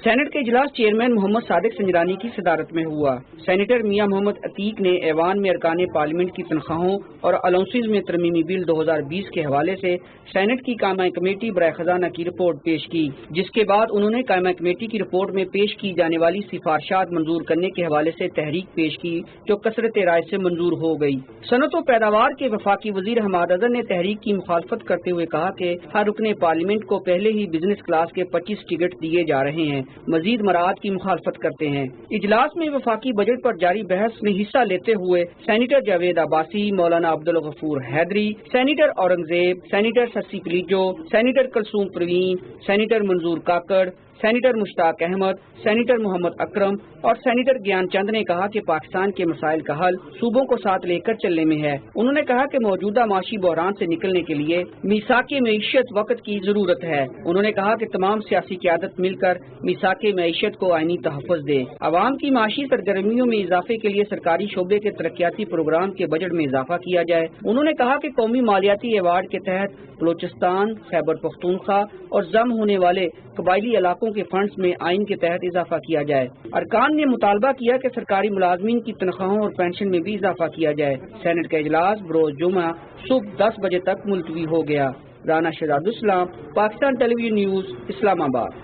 S17: सेनेट के इजलास चेयरमैन मोहम्मद सादिक संजरानी की सदारत में हुआ। सेनेटर मियां मोहम्मद अतीक ने ऐवान में अरकान पार्लियामेंट की तनख्वाहों और अलाउंसेस में तरमीमी बिल 2020 के हवाले से सेनेट की कायमा कमेटी बराए खजाना की रिपोर्ट पेश की, जिसके बाद उन्होंने कायमा कमेटी की रिपोर्ट में पेश की जाने वाली सिफारिशात मंजूर करने के हवाले से तहरीक पेश की, जो कसरत राय से मंजूर हो गई। सनत व पैदावार के वफाकी वजीर हमाद अजहर ने तहरीक की मुखालफत करते हुए कहा कि हर रुकने पार्लियामेंट को पहले ही बिजनेस क्लास के 25 टिकट दिए जा रहे हैं, मजीद मराद की मुखालफत करते हैं। इजलास में वफाकी बजट पर जारी बहस में हिस्सा लेते हुए सेनेटर जावेद अब्बासी, मौलाना अब्दुल गफूर हैदरी, सेनेटर औरंगजेब, सेनेटर ससी कलीजो, सेनेटर कलसूम परवीन, सेनेटर मंजूर काकड़, सेनेटर मुश्ताक अहमद, सेनेटर मोहम्मद अकरम और सेनेटर ज्ञान चंद ने कहा कि पाकिस्तान के मसाइल का हल सूबों को साथ लेकर चलने में है। उन्होंने कहा कि मौजूदा माशी बहरान से निकलने के लिए मीसाके मईशत वक्त की जरूरत है। उन्होंने कहा कि तमाम सियासी क़यादत मिलकर मीसाके मईशत को आईनी तहफ़्फ़ुज़ दे। आवाम की माशी सरगर्मियों में इजाफे के लिए सरकारी शोबे के तरक्याती प्रोग्राम के बजट में इजाफा किया जाए। उन्होंने कहा कि कौमी मालियाती अवार्ड के तहत बलोचिस्तान, खैबर पख्तूनख्वा और जम होने वाले कबायली इलाकों के फंड्स में आइन के तहत इजाफा किया जाए। अरकान ने मुतालबा किया कि सरकारी मुलाजमीन की तनख्वाहों और पेंशन में भी इजाफा किया जाए। सेनेट का इजलास बरोज जुमा सुबह 10 बजे तक मुलतवी हो गया। राना शहजादुल इस्लाम, पाकिस्तान टेलीविजन न्यूज, इस्लामाबाद।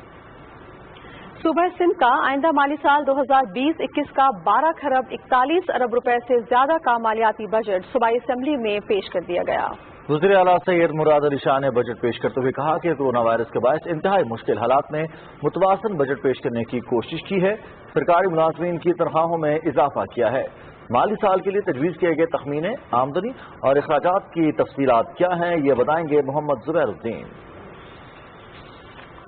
S2: सूबा सिंध का आइंदा माली साल 2020-21 का 12 खरब 41 अरब रुपए से ज्यादा का मालियाती बजट सूबाई असेंबली में पेश कर दिया गया।
S1: वज़ीर आला सैयद मुराद अली शाह ने बजट पेश करते हुए कहा कि कोरोना वायरस के बायस इंतहाई मुश्किल हालात में मुतवाज़िन बजट पेश करने की कोशिश की है। सरकारी मुलाजमीन की तनख्वाहों में इजाफा किया है। माली साल के लिए तजवीज़ किए गए तखमीने, आमदनी और अखराजात की तफसीलात क्या हैं, ये बताएंगे मोहम्मद ज़ुबैरुद्दीन।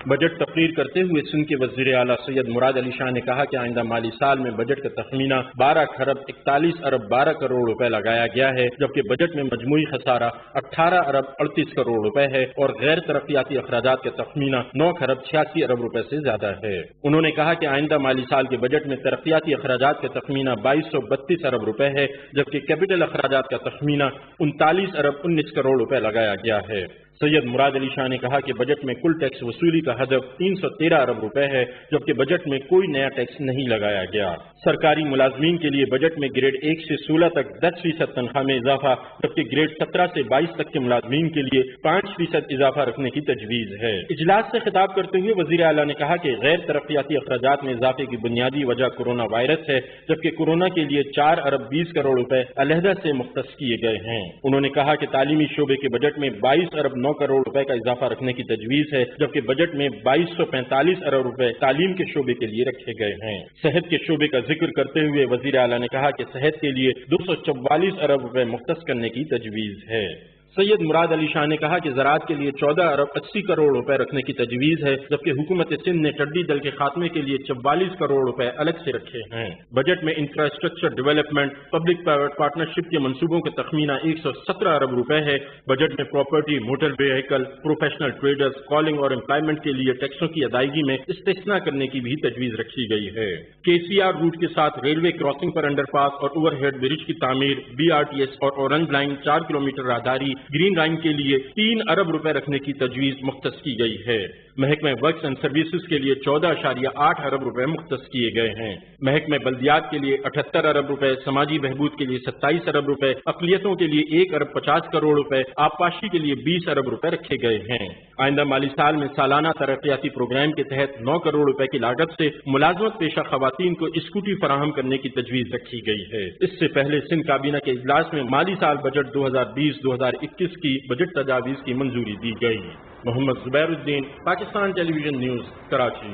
S18: बजट तकरीर करते हुए सिंध के वज़ीर आला सैयद मुराद अली शाह ने कहा कि आइंदा माली साल में बजट का तखमीना 12 खरब 41 अरब 12 करोड़ रुपए लगाया गया है, जबकि बजट में मजमूई खसारा 18 अरब 38 करोड़ रुपए है और गैर तरक्याती अखराजात का तखमीना 9 खरब 86 अरब रुपए से ज्यादा है। उन्होंने कहा कि आइंदा माली साल के बजट में तरक्याती अखराजात का तखमीना 2232 अरब रुपए है, जबकि कैपिटल अखराजात का तखमीना 39 अरब 19 करोड़ रुपए लगाया गया है। सैयद मुराद अली शाह ने कहा कि बजट में कुल टैक्स वसूली का हदफ 313 अरब रुपए है, जबकि बजट में कोई नया टैक्स नहीं लगाया गया। सरकारी मुलाजमीन के लिए बजट में ग्रेड 1 से 16 तक 10% तनख्वाह में इजाफा, जबकि ग्रेड 17 से 22 तक के मुलाजमीन के लिए 5% इजाफा रखने की तजवीज है। इजलास से खिताब करते हुए वजीर आला ने कहा कि गैर तरक्याती अखराजात में इजाफे की बुनियादी वजह कोरोना वायरस है, जबकि कोरोना के लिए 4 अरब 20 करोड़ रुपए अलहदा से मुख्तस किए गए हैं। उन्होंने कहा कि तालीमी शोबे के बजट में 22 अरब 9 करोड़ रुपए का इजाफा रखने की तजवीज है, जबकि बजट में 2245 अरब रुपए तालीम के शोबे के लिए रखे गए हैं। सेहत के शोबे का जिक्र करते हुए वजीर आला ने कहा कि सेहत के लिए 244 अरब रुपए मुख्तस करने की तजवीज है। सैयद मुराद अली शाह ने कहा कि ज़राअत के लिए 14 अरब 80 करोड़ रुपए रखने की तजवीज है, जबकि हुकूमत सिंध ने टिड्डी दल के खात्मे के लिए 44 करोड़ रुपए अलग से रखे हैं। बजट में infrastructure development, public private partnership के मंसूबों के तखमीना 117 अरब रुपए है। बजट में property, motor vehicle, professional traders, calling और एम्प्लॉयमेंट के लिए टैक्सों की अदायगी में इस्तिस्ना करने की भी तजवीज रखी गई है। KCR रूट के साथ रेलवे क्रॉसिंग पर अंडरपास और ओवरहेड ब्रिज की तामीर, BRTS और ऑरेंज लाइन 4 किलोमीटर राहदारी, ग्रीन लाइन के लिए 3 अरब रुपए रखने की तजवीज मुख्तस की गई है। महकमे वर्क्स एंड सर्विसेज के लिए 14.8 अरब रुपए मुख्तस किए गए हैं। महकमे बल्दियात के लिए 78 अरब रुपए, समाजी बहबूद के लिए 27 अरब रुपए, अकलियतों के लिए 1 अरब 50 करोड़ रुपए, आबपाशी के लिए 20 अरब रुपए रखे गए हैं। आइंदा माली साल में सालाना तरक्याती प्रोग्राम के तहत 9 करोड़ रुपए की लागत से मुलाजमत पेशा खवातीन को स्कूटी फराहम करने की तजवीज रखी गई है। इससे पहले सिंध काबीना के इजलास में माली साल बजट 2020-2021 की बजट तजावीज की मंजूरी दी गई। Mohammad Zubairuddin, Pakistan television news, Karachi.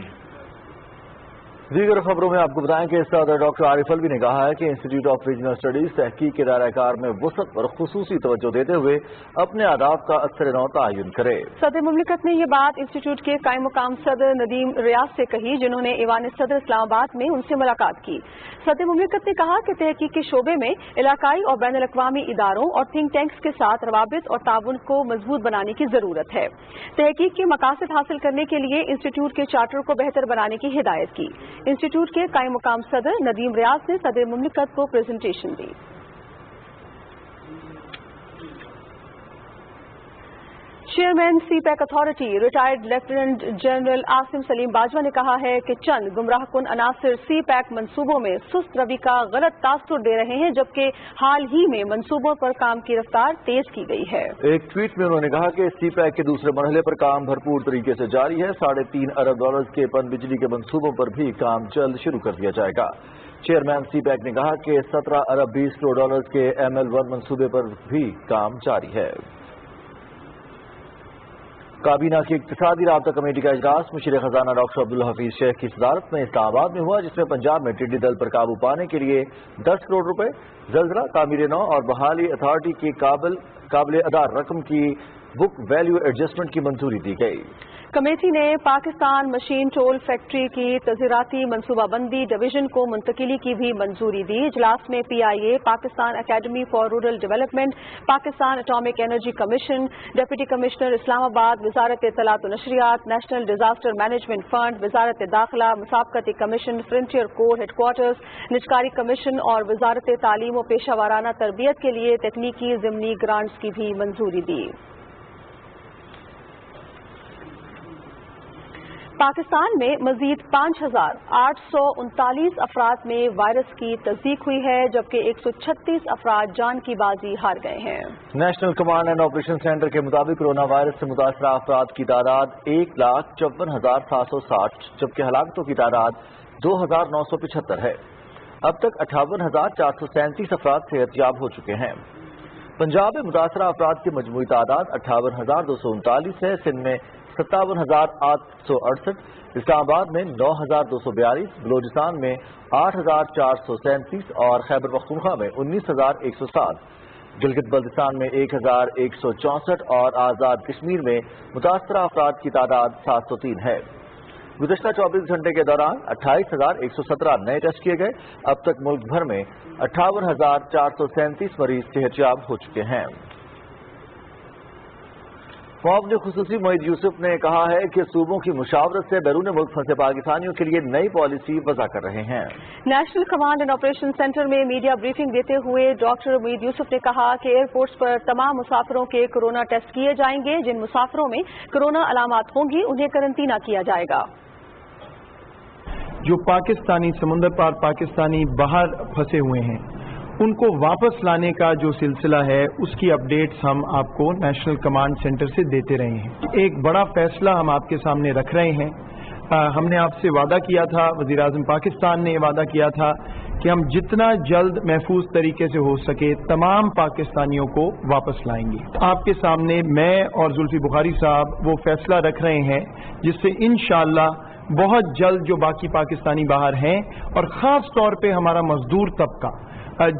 S1: دیگر خبروں میں آپ کو بتائیں کہ صدر ڈاکٹر عارف الوی نے کہا ہے کہ انسٹیٹیوٹ آف ریجنل اسٹڈیز تحقیق کے دائرہ کار میں وسعت پر خصوصی توجہ دیتے ہوئے اپنے اہداف کا اکثر نو تعین کرے۔
S2: صدر مملکت نے یہ بات انسٹیٹیوٹ کے قائم مقام صدر ندیم ریاض سے کہی، جنہوں نے ایوان صدر اسلام آباد میں ان سے ملاقات کی۔ صدر مملکت نے کہا کہ تحقیق کے شعبے میں علاقائی اور بین الاقوامی اداروں اور تھنک ٹینکس کے ساتھ روابط اور تعاون کو مضبوط بنانے کی ضرورت ہے۔ تحقیق کے مقاصد حاصل کرنے کے لیے انسٹیٹیوٹ کے چارٹر کو بہتر بنانے کی ہدایت کی۔ انسٹیٹیوٹ کے قائم مقام صدر ندیم ریاض نے صدر مملکت کو پریزنٹیشن دی۔ Chairman CPEC authority retired lieutenant general Asim Saleem Bajwa نے کہا ہے کہ چند گمراہ کن عناصر سی پیک منصوبوں میں سست روی کا غلط تاثر دے رہے ہیں، جبکہ حال ہی میں منصوبوں پر کام کی رفتار تیز کی گئی ہے۔
S1: ایک ٹویٹ میں انہوں نے کہا کہ سی پیک کے دوسرے مرحلے پر کام بھرپور طریقے سے جاری ہے۔ $3.5 ارب کے پن بجلی کے منصوبوں پر بھی کام جلد شروع کر دیا جائے گا۔ چیئرمین سی پیک نے کہا کہ $17 ارب 20 کروڑ کے ML1 منصوبے پر بھی کام جاری ہے۔ کابینہ کی اقتصادی رابطہ کمیٹی کا اجلاس مشیر خزانہ ڈاکٹر عبدالحفیظ شیخ کی صدارت میں اسلام آباد میں ہوا، جس میں پنجاب میں ٹڈی دل پر قابو پانے کے لیے 10 کروڑ روپے، زلزلہ تعمیر نو اور بحالی اتھارٹی کی قابل ادا رقم کی بک ویلیو ایڈجسٹمنٹ کی منظوری دی گئی۔
S2: کمیٹی نے پاکستان مشین ٹول فیکٹری کی تزہیراتی منصوبہ بندی ڈویژن کو منتقلی کی بھی منظوری دی۔ اجلاس میں PIA، Pakistan academy for rural development, Pakistan atomic energy commission, deputy commissioner Islamabad, وزارت اطلاعات و نشریات، نیشنل ڈیزاسٹر مینجمنٹ فنڈ، وزارت داخلہ، مسابقتی کمیشن، فرنٹیئر کور ہیڈ کوارٹرز، نجکاری کمیشن اور وزارت تعلیم و پیشہ ورانہ تربیت کے لیے تکنیکی ضمنی گرانٹس کی بھی منظوری دی۔ پاکستان میں مزید 5,839 افراد میں وائرس کی تصدیق ہوئی ہے، جبکہ 136 افراد جان کی بازی ہار گئے ہیں۔
S1: National command and operation centre کے مطابق کورونا وائرس سے متاثرہ افراد کی تعداد 1,54,760، جبکہ ہلاکتوں کی تعداد 2,975 ہے۔ اب تک 58,437 افراد صحت یاب ہو چکے ہیں۔ پنجاب میں متاثرہ افراد کی مجموعی تعداد 58,239 ہے، سندھ میں 57,868، اسلام آباد میں 9,242، بلوچستان میں 8,437 اور خیبر پختونخوا میں 19,107، گلگت بلتستان میں 1,164 اور آزاد کشمیر میں متاثرہ افراد کی تعداد 703 ہے۔ گزشتہ 24 گھنٹے کے دوران 28,117 نئے ٹیسٹ کیے گئے۔ اب تک ملک بھر میں 58,437 مریض صحت یاب ہو چکے ہیں۔ معاون خصوصی معید یوسف نے کہا ہے کہ صوبوں کی مشاورت سے بیرون ملک پھنسے پاکستانیوں کے لیے نئی پالیسی وضع کر رہے ہیں۔
S2: National command and operation centre میں میڈیا بریفنگ دیتے ہوئے ڈاکٹر معید یوسف نے کہا کہ ایئرپورٹس پر تمام مسافروں کے کورونا ٹیسٹ کیے جائیں گے۔ جن مسافروں میں کورونا علامات ہوں گی انہیں قرنطینہ کیا جائے گا۔
S19: جو پاکستانی سمندر پار پاکستانی باہر پھنسے ہوئے ہیں ان کو واپس لانے کا جو سلسلہ ہے اس کی اپڈیٹس ہم آپ کو نیشنل کمانڈ سینٹر سے دیتے رہے ہیں۔ ایک بڑا فیصلہ ہم آپ کے سامنے رکھ رہے ہیں۔ ہم نے آپ سے وعدہ کیا تھا، وزیر اعظم پاکستان نے یہ وعدہ کیا تھا کہ ہم جتنا جلد محفوظ طریقے سے ہو سکے تمام پاکستانیوں کو واپس لائیں گے۔ آپ کے سامنے میں اور زلفی بخاری صاحب وہ فیصلہ رکھ رہے ہیں جس سے انشاءاللہ بہت جلد جو باقی پاکستانی باہر ہیں اور خاص طور پہ ہمارا مزدور طبقہ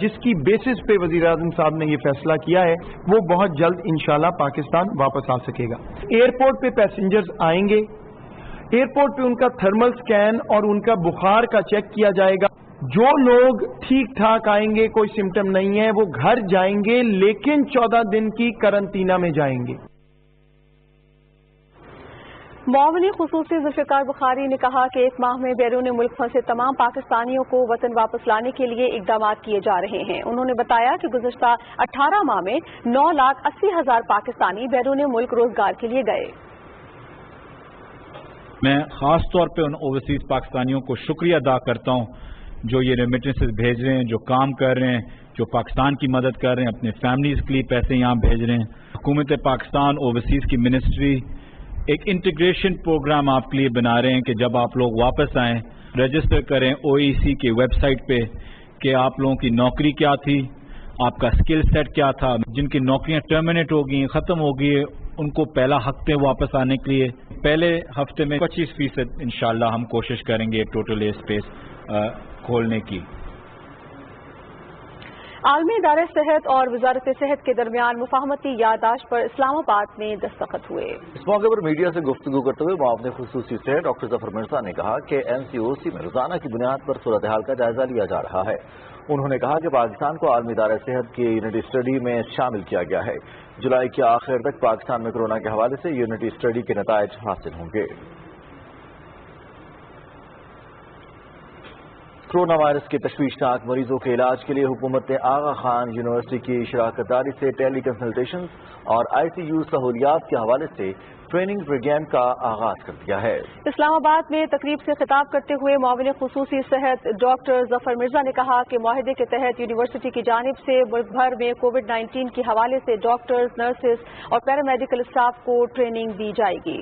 S19: جس کی بیسس پہ وزیر اعظم صاحب نے یہ فیصلہ کیا ہے وہ بہت جلد انشاءاللہ پاکستان واپس آ سکے گا۔ ایئرپورٹ پہ پیسنجرز آئیں گے، ایئرپورٹ پہ ان کا تھرمل سکین اور ان کا بخار کا چیک کیا جائے گا۔ جو لوگ ٹھیک ٹھاک آئیں گے، کوئی سمٹم نہیں ہے، وہ گھر جائیں گے لیکن 14 دن کی قرنطینہ میں جائیں گے۔
S2: معاون خصوصی ذوالفقار بخاری نے کہا کہ ایک ماہ میں بیرون ملک پھنسے تمام پاکستانیوں کو وطن واپس لانے کے لیے اقدامات کیے جا رہے ہیں۔ انہوں نے بتایا کہ گزشتہ 18 ماہ میں 9,80,000 پاکستانی بیرون ملک روزگار کے لیے گئے۔
S20: میں خاص طور پہ ان اوورسیز پاکستانیوں کو شکریہ ادا کرتا ہوں جو یہ ریمیٹنسز بھیج رہے ہیں، جو کام کر رہے ہیں، جو پاکستان کی مدد کر رہے ہیں، اپنے فیملیز کے لیے پیسے یہاں بھیج رہے ہیں۔ حکومت پاکستان اوورسیز کی منسٹری ایک انٹیگریشن پروگرام آپ کے لیے بنا رہے ہیں کہ جب آپ لوگ واپس آئیں رجسٹر کریں OEC کے ویب سائٹ پہ کہ آپ لوگوں کی نوکری کیا تھی، آپ کا اسکل سیٹ کیا تھا۔ جن کی نوکریاں ٹرمینیٹ ہو گئی، ختم ہو گئی، ان کو پہلا حق دیں واپس آنے کے لیے۔ पहले हफ्ते में 25% इंशाल्लाह हम कोशिश करेंगे टोटल एयर स्पेस खोलने की।
S2: आलमी इदारे सेहत और वजारत सेहत के दरमियान मुफाहमती याददाश्त पर इस्लामाबाद में दस्तखत हुए। इस
S1: मौके पर मीडिया से गुफ्तगू करते हुए मुआविन खुसूसी सेहत डॉक्टर जफर मिर्जा ने कहा कि NCOC में रोजाना की बुनियाद पर सूरत हाल का जायजा लिया जा रहा है। उन्होंने कहा कि पाकिस्तान को आलमी इदारे सेहत की यूनिट स्टडी में शामिल किया गया है। जुलाई के आखिर तक पाकिस्तान में कोरोना के हवाले से यूनिट स्टडी के नताइज हासिल होंगे। कोरोना वायरस के तशवीशनाक मरीजों के इलाज के लिए हुकूमत ने आगा खान यूनिवर्सिटी की शराकतदारी से टेली कंसल्टेशन और ICU सहूलियात के हवाले से ट्रेनिंग प्रोग्राम का आगाज कर दिया है।
S2: इस्लामाबाद में तकरीब से खिताब करते हुए मुआविन खुसूसी सेहत डॉक्टर जफर मिर्जा ने कहा कि मुआहदे के तहत यूनिवर्सिटी की जानिब से मुल्क भर में कोविड-19 के हवाले से डॉक्टर्स, नर्सेज और पैरामेडिकल स्टाफ को ट्रेनिंग दी जाएगी।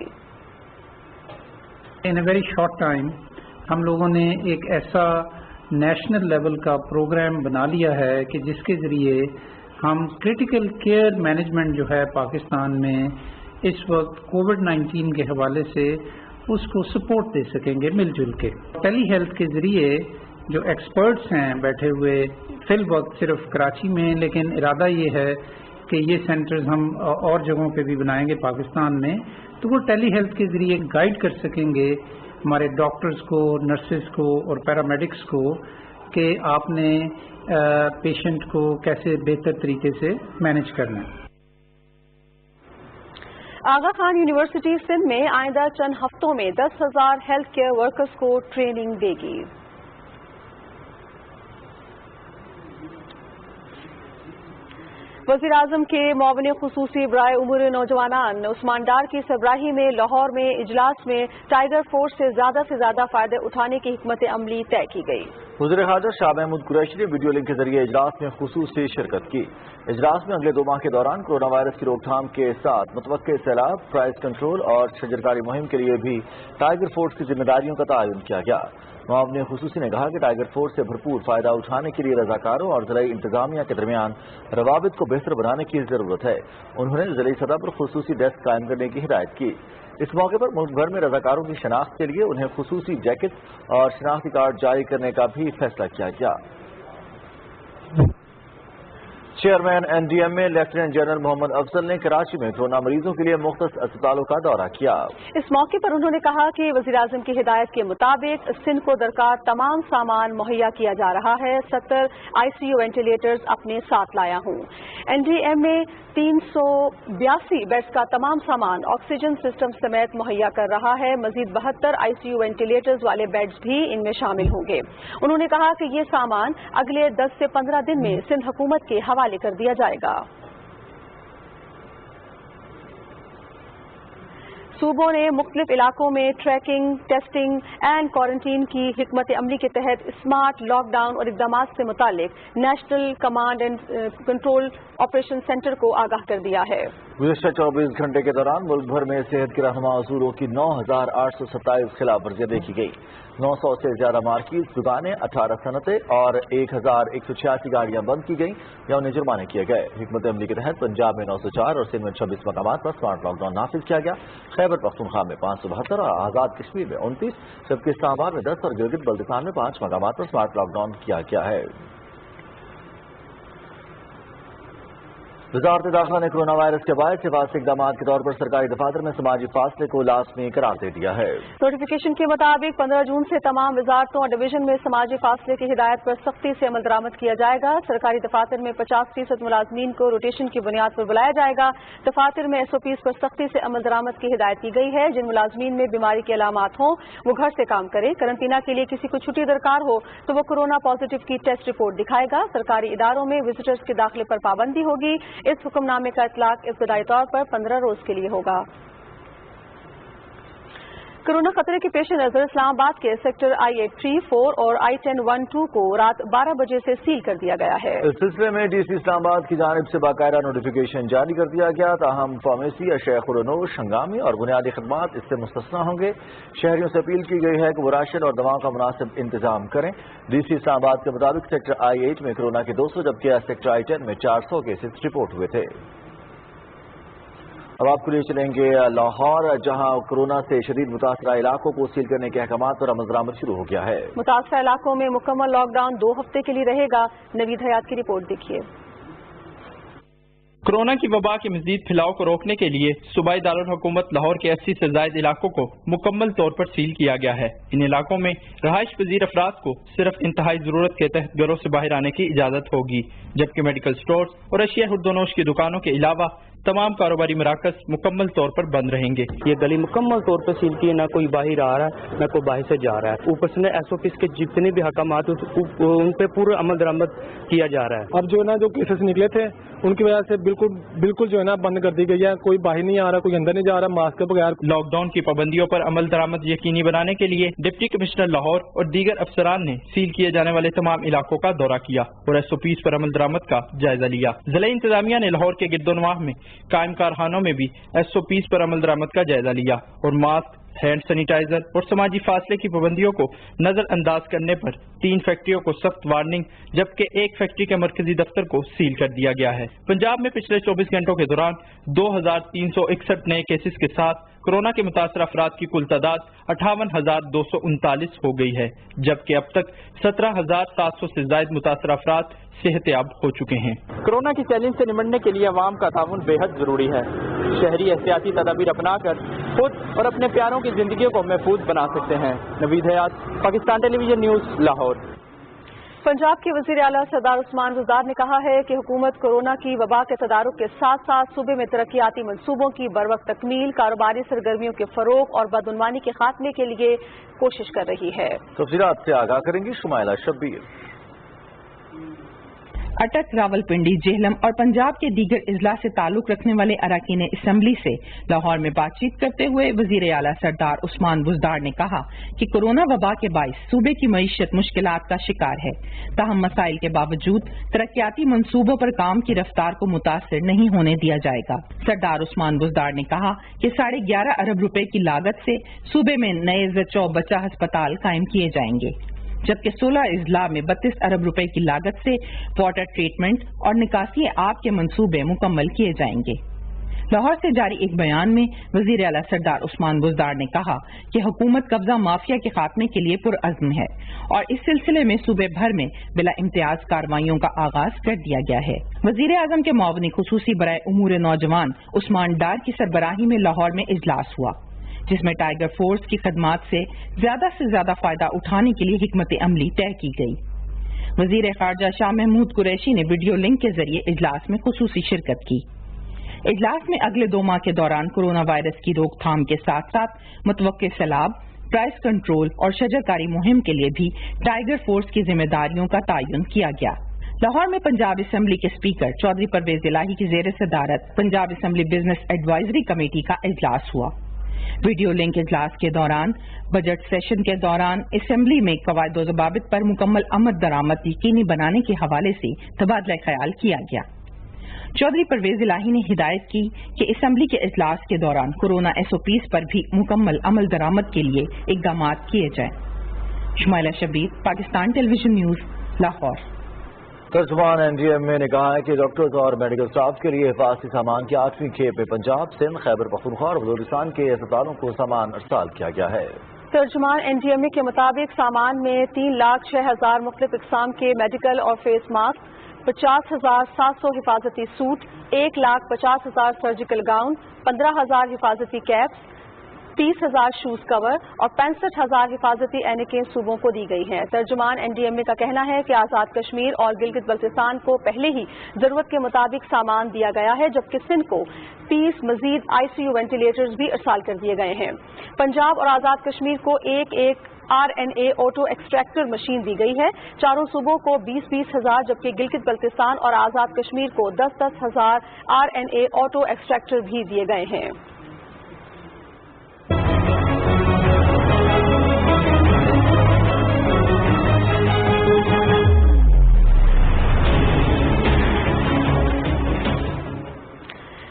S21: इन अ वेरी शॉर्ट टाइम हम लोगों ने एक ऐसा नेशनल लेवल का प्रोग्राम बना लिया है कि जिसके ज़रिए हम क्रिटिकल केयर मैनेजमेंट जो है पाकिस्तान में इस वक्त कोविड-19 के हवाले से उसको सपोर्ट दे सकेंगे मिलजुल के। टेली हेल्थ के ज़रिए जो एक्सपर्ट्स हैं बैठे हुए फिल वक्त सिर्फ कराची में, लेकिन इरादा ये है कि ये सेंटर्स हम और जगहों पे भी बनाएंगे पाकिस्तान में, तो वो टेली हेल्थ के ज़रिए गाइड कर सकेंगे हमारे डॉक्टर्स को, नर्सेज को और पैरामेडिक्स को कि आपने पेशेंट को कैसे बेहतर तरीके से मैनेज करना है।
S2: आगा खान यूनिवर्सिटी सिंध में आइंदा चंद हफ्तों में 10,000 हेल्थ केयर वर्कर्स को ट्रेनिंग देगी। वज़ीर आज़म के मुआविन खुसूसी बराए उमूर नौजवानान उस्मान डार की सरबराही में लाहौर में इजलास में टाइगर फोर्स से ज्यादा फायदे उठाने की हिकमत अमली तय की गई।
S1: वज़ीर ख़ारजा शाह महमूद कुरैशी ने वीडियो लिंक के जरिए इजलास में खुसूसी शिरकत की। इजलास में अगले 2 माह के दौरान कोरोना वायरस की रोकथाम के साथ मुतवक्के सैलाब, प्राइस कंट्रोल और शजरकारी मुहिम के लिए भी टाइगर फोर्स की जिम्मेदारियों का तयन किया गया। मुआविन खुसूसी ने कहा कि टाइगर फोर्स से भरपूर फायदा उठाने के लिए रजाकारों और ज़िला इंतजामिया के दरमियान रवाबित को बेहतर बनाने की जरूरत है। उन्होंने ज़िला सतह पर खुसूसी डेस्क कायम करने की हिदायत की। इस मौके पर मुल्क भर में रजाकारों की शनाख्त के लिए उन्हें खुसूसी जैकेट और शनाख्ती कार्ड जारी करने का भी फैसला किया गया। Chairman NDMA lieutenant general Mohammad Afzal ने कराची में कोरोना मरीजों के लिए मुख्तलिफ अस्पतालों का दौरा किया।
S2: इस मौके पर उन्होंने कहा कि वज़ीर आज़म की हिदायत के मुताबिक सिंध को दरकार तमाम सामान मुहैया किया जा रहा है। 70 ICU वेंटिलेटर्स अपने साथ लाया हूँ। NDMA 382 बेड्स का तमाम सामान ऑक्सीजन सिस्टम समेत मुहैया कर रहा है। मजीद 72 ICU वेंटिलेटर्स वाले बेड्स भी इनमें शामिल होंगे। उन्होंने कहा कि ये सामान अगले 10 से 15 दिन में सिंध हुकूमत के हवाले कर दिया जाएगा। सूबों ने मुख्तलिफ इलाकों में ट्रैकिंग, टेस्टिंग एंड क्वारंटीन की हिकमत अमली के तहत स्मार्ट लॉकडाउन और इक़दामात से मुतालिक national command and control operation centre को आगाह कर दिया है।
S1: गुज़श्ता 24 घंटे के दौरान मुल्क भर में सेहत के रहनुमा असूलों की 9,827 खिलाफ वर्जियां देखी गई। 900 से ज्यादा मार्केट, दुकानें, 18 सनतें और 1,186 गाड़ियां बंद की गईं या उन्हें जुर्माने किए गए। हिकमत अमली के तहत पंजाब में 904 और सिंध में 26 मकामात पर स्मार्ट लॉकडाउन नाफिज किया गया। खैबर पख्तूनख्वा में 572 और आज़ाद कश्मीर में 29, जबकि इस्लामाबाद में 10 और गिलगित बल्तिस्तान में 5 मकामात पर स्मार्ट लॉकडाउन किया गया है। वज़ारत दाखिला ने कोरोना वायरस के बायस हिफाजती इक़दाम के तौर पर सरकारी दफातर में समाजी फासले को लाज़मी करार दे दिया है।
S2: नोटिफिकेशन के मुताबिक 15 जून से तमाम वजारतों और डिवीजन में समाजी फासले की हिदायत पर सख्ती से अमल दरामद किया जाएगा। सरकारी दफातर में 50% मुलाजमीन को रोटेशन की बुनियाद पर बुलाया जाएगा। दफातर में SOPs पर सख्ती से अमल दरामद की हिदायत की गई है। जिन मुलाजमीन में बीमारी के अलामात हों वो घर से काम करें। करंतना के लिए किसी को छुट्टी दरकार हो तो वो कोरोना पॉजिटिव की टेस्ट रिपोर्ट दिखाएगा। सरकारी इदारों में विजिटर्स के दाखिले पर पाबंदी होगी। इस हुक्मनामे का इतलाक इब्तदाई तौर पर 15 रोज के लिए होगा। कोरोना खतरे के पेश नजर इस्लामाबाद के सेक्टर I-8, 4 और I-10-12 को रात 12 बजे से सील कर दिया गया है।
S1: इस सिलसिले में DC इस्लामाबाद की जानिब से बाकायदा नोटिफिकेशन जारी कर दिया गया। ताहम फार्मेसी, अशेख-उल-नूश, हंगामी और बुनियादी खदमात इससे मुस्तस्ना होंगे। शहरियों से अपील की गई है कि वो राशन और दवाओं का मुनासिब इंतजाम करें। DC इस्लामाबाद के मुताबिक सेक्टर I-8 में कोरोना के 200 जबकि सेक्टर I-10 में 400 केसेस रिपोर्ट हुए थे। अब आपको ले चलेंगे लाहौर, जहां कोरोना से शदीद मुतासरा इलाकों को सील करने के अहकामात पर अमल दरामद शुरू हो गया है।
S2: मुतासरा इलाकों में मुकम्मल लॉकडाउन 2 हफ्ते के लिए रहेगा। नवीद हयात की रिपोर्ट देखिए।
S3: कोरोना की वबा के मजीद फैलाव को रोकने के लिए सूबाई दारुल हुकूमत लाहौर के 80 से ज्यादा इलाकों को मुकम्मल तौर पर सील किया गया है। इन इलाकों में रहाइश पजीर अफराद को सिर्फ इंतहाई जरूरत के तहत घरों से बाहर आने की इजाजत होगी, जबकि मेडिकल स्टोर और अशिया खुर्दोनोश की दुकानों के अलावा तमाम कारोबारी मराकज मुकम्मल तौर पर बंद रहेंगे।
S22: ये गली मुकम्मल तौर पर सील की है, न कोई बाहर आ रहा है न कोई बाहर से जा रहा है। ऊपर से SOPs के जितने भी हकामात उन पे पूरा अमल दरामद किया जा रहा है।
S23: अब जो है ना, जो केसेस निकले थे उनकी वजह से बिल्कुल जो है ना बंद कर दी गई है। कोई बाहर नहीं आ रहा, कोई अंदर नहीं जा रहा, मास्क के बगैर।
S3: लॉकडाउन की पाबंदियों पर अमल दरामद यकीनी बनाने के लिए डिप्टी कमिश्नर लाहौर और दीगर अफसरान ने सील किए जाने वाले तमाम इलाकों का दौरा किया और SOPs पर अमल दरामद का जायजा लिया। जिला इंतजामिया ने लाहौर के गिरदोनवाह में कायम कारखानों में भी SOPs पर अमल दरामद का जायजा लिया और मास्क, हैंड सैनिटाइजर और समाजी फासले की पाबंदियों को नजरअंदाज करने पर 3 फैक्ट्रियों को सख्त वार्निंग, जबकि 1 फैक्ट्री के मरकजी दफ्तर को सील कर दिया गया है। पंजाब में पिछले 24 घंटों के दौरान 2361 नए केसेस के साथ कोरोना के मुतासरा अफराद की कुल तादाद 58,239 हो गई है, जबकि अब तक 17,700 से ज्यादा मुतासरा अफराद सेहतयाब हो चुके हैं। कोरोना की चैलेंज से निपटने के लिए अवाम का ताउन बेहद जरूरी है। शहरी एहतियाती तदाबीर अपनाकर खुद और अपने प्यारों की जिंदगी को महफूज बना सकते हैं। नवीद हयात, पाकिस्तान टेलीविजन न्यूज़, लाहौर।
S2: पंजाब के वज़ीर आला सरदार उस्मान बुज़दार ने कहा है कि हुकूमत कोरोना की वबा के तदारुक के साथ साथ सूबे में तरक्याती मंसूबों की बरवक्त तकमील, कारोबारी सरगर्मियों के फरोग और बदउनवानी के खात्मे के लिए कोशिश कर रही है।
S1: तफसीलात से आगाह करेंगी शुमाइला शब्बीर।
S24: अटक, रावलपिंडी, जेहलम और पंजाब के दीगर इजला से ताल्लुक रखने वाले अरकान असम्बली से लाहौर में बातचीत करते हुए वजीर आला सरदार उस्मान बुज़दार ने कहा कि कोरोना वबा के बाइस सूबे की मईशत मुश्किलात का शिकार है, ताहम मसाइल के बावजूद तरक्याती मंसूबों पर काम की रफ्तार को मुतासर नहीं होने दिया जाएगा। सरदार उस्मान बुज़दार ने कहा कि 11.5 अरब रुपए की लागत से सूबे में नए ज़चौ बच्चा अस्पताल कायम किए जाएंगे, जबकि 16 इजला में 32 अरब रुपए की लागत से वाटर ट्रीटमेंट और निकासी आब के मंसूबे मुकम्मल किए जाएंगे। लाहौर से जारी एक बयान में वजीर आला सरदार उस्मान बुज़दार ने कहा कि हुकूमत कब्जा माफिया के खात्मे के लिए पुरअज़्म है और इस सिलसिले में सूबे भर में बिला इम्तियाज कार्रवाइयों का आगाज कर दिया गया है। वजीर आजम के मुआवनी खुसूसी बराए उमूर नौजवान उस्मान डार की सरबराही में लाहौर में इजलास हुआ, जिसमें टाइगर फोर्स की खदमात से ज्यादा फायदा उठाने के लिए हिकमत अमली तय की गई। वजीर खारजा शाह महमूद कुरैशी ने वीडियो लिंक के जरिए इजलास में खुसूसी शिरकत की। इजलास में अगले 2 माह के दौरान कोरोना वायरस की रोकथाम के साथ साथ मुतवक्के सैलाब, प्राइस कंट्रोल और शजरकारी मुहिम के लिए भी टाइगर फोर्स की जिम्मेदारियों का तयन किया गया। लाहौर में पंजाब असम्बली के स्पीकर चौधरी परवेज इलाही की जेर सदारत Punjab assembly business advisory committee का इजलास हुआ। वीडियो लिंक इजलास के दौरान बजट सेशन के दौरान असम्बली में कवायद व ज़वाबित पर मुकम्मल अमल दरामद यकीनी बनाने के हवाले से तबादला ख्याल किया गया। चौधरी परवेज इलाही ने हिदायत की कि असम्बली के इजलास के दौरान कोरोना SOPs पर भी मुकम्मल अमल दरामद के लिए इक़दाम किए जाएं। Shumaila Shabbir, Pakistan television news, Lahore.
S1: तर्जुमान NDMA ने कहा है कि डॉक्टर्स और मेडिकल स्टाफ के लिए हिफाजती सामान की 8वीं खेप में पंजाब, सिंध, खैबर पख्तूनख्वा और बलूचिस्तान के अस्पतालों को सामान अरसाल किया गया है।
S2: तर्जुमान NDMA के मुताबिक सामान में 3,06,000 मुख्तलिफ इक़साम के मेडिकल और फेस मास्क, 50,700 हिफाजती सूट, 1,50,000 सर्जिकल गाउन, 15,000 हिफाजती कैप्स, 30,000 शूज कवर और 65,000 हिफाजती ऐनकें सूबों को दी गई हैं। तर्जुमान NDMA का कहना है कि आज़ाद कश्मीर और गिलगित बल्तिस्तान को पहले ही जरूरत के मुताबिक सामान दिया गया है, जबकि सिंध को 30 मजीद ICU वेंटिलेटर्स भी अरसाल कर दिए गए हैं। पंजाब और आज़ाद कश्मीर को एक RNA ऑटो एक्सट्रैक्टर मशीन दी गई है। चारों सूबों को 20,000, जबकि गिलगित बल्तिस्तान और आज़ाद कश्मीर को 10,000 RNA ऑटो एक्सट्रैक्टर भी दिए गए हैं।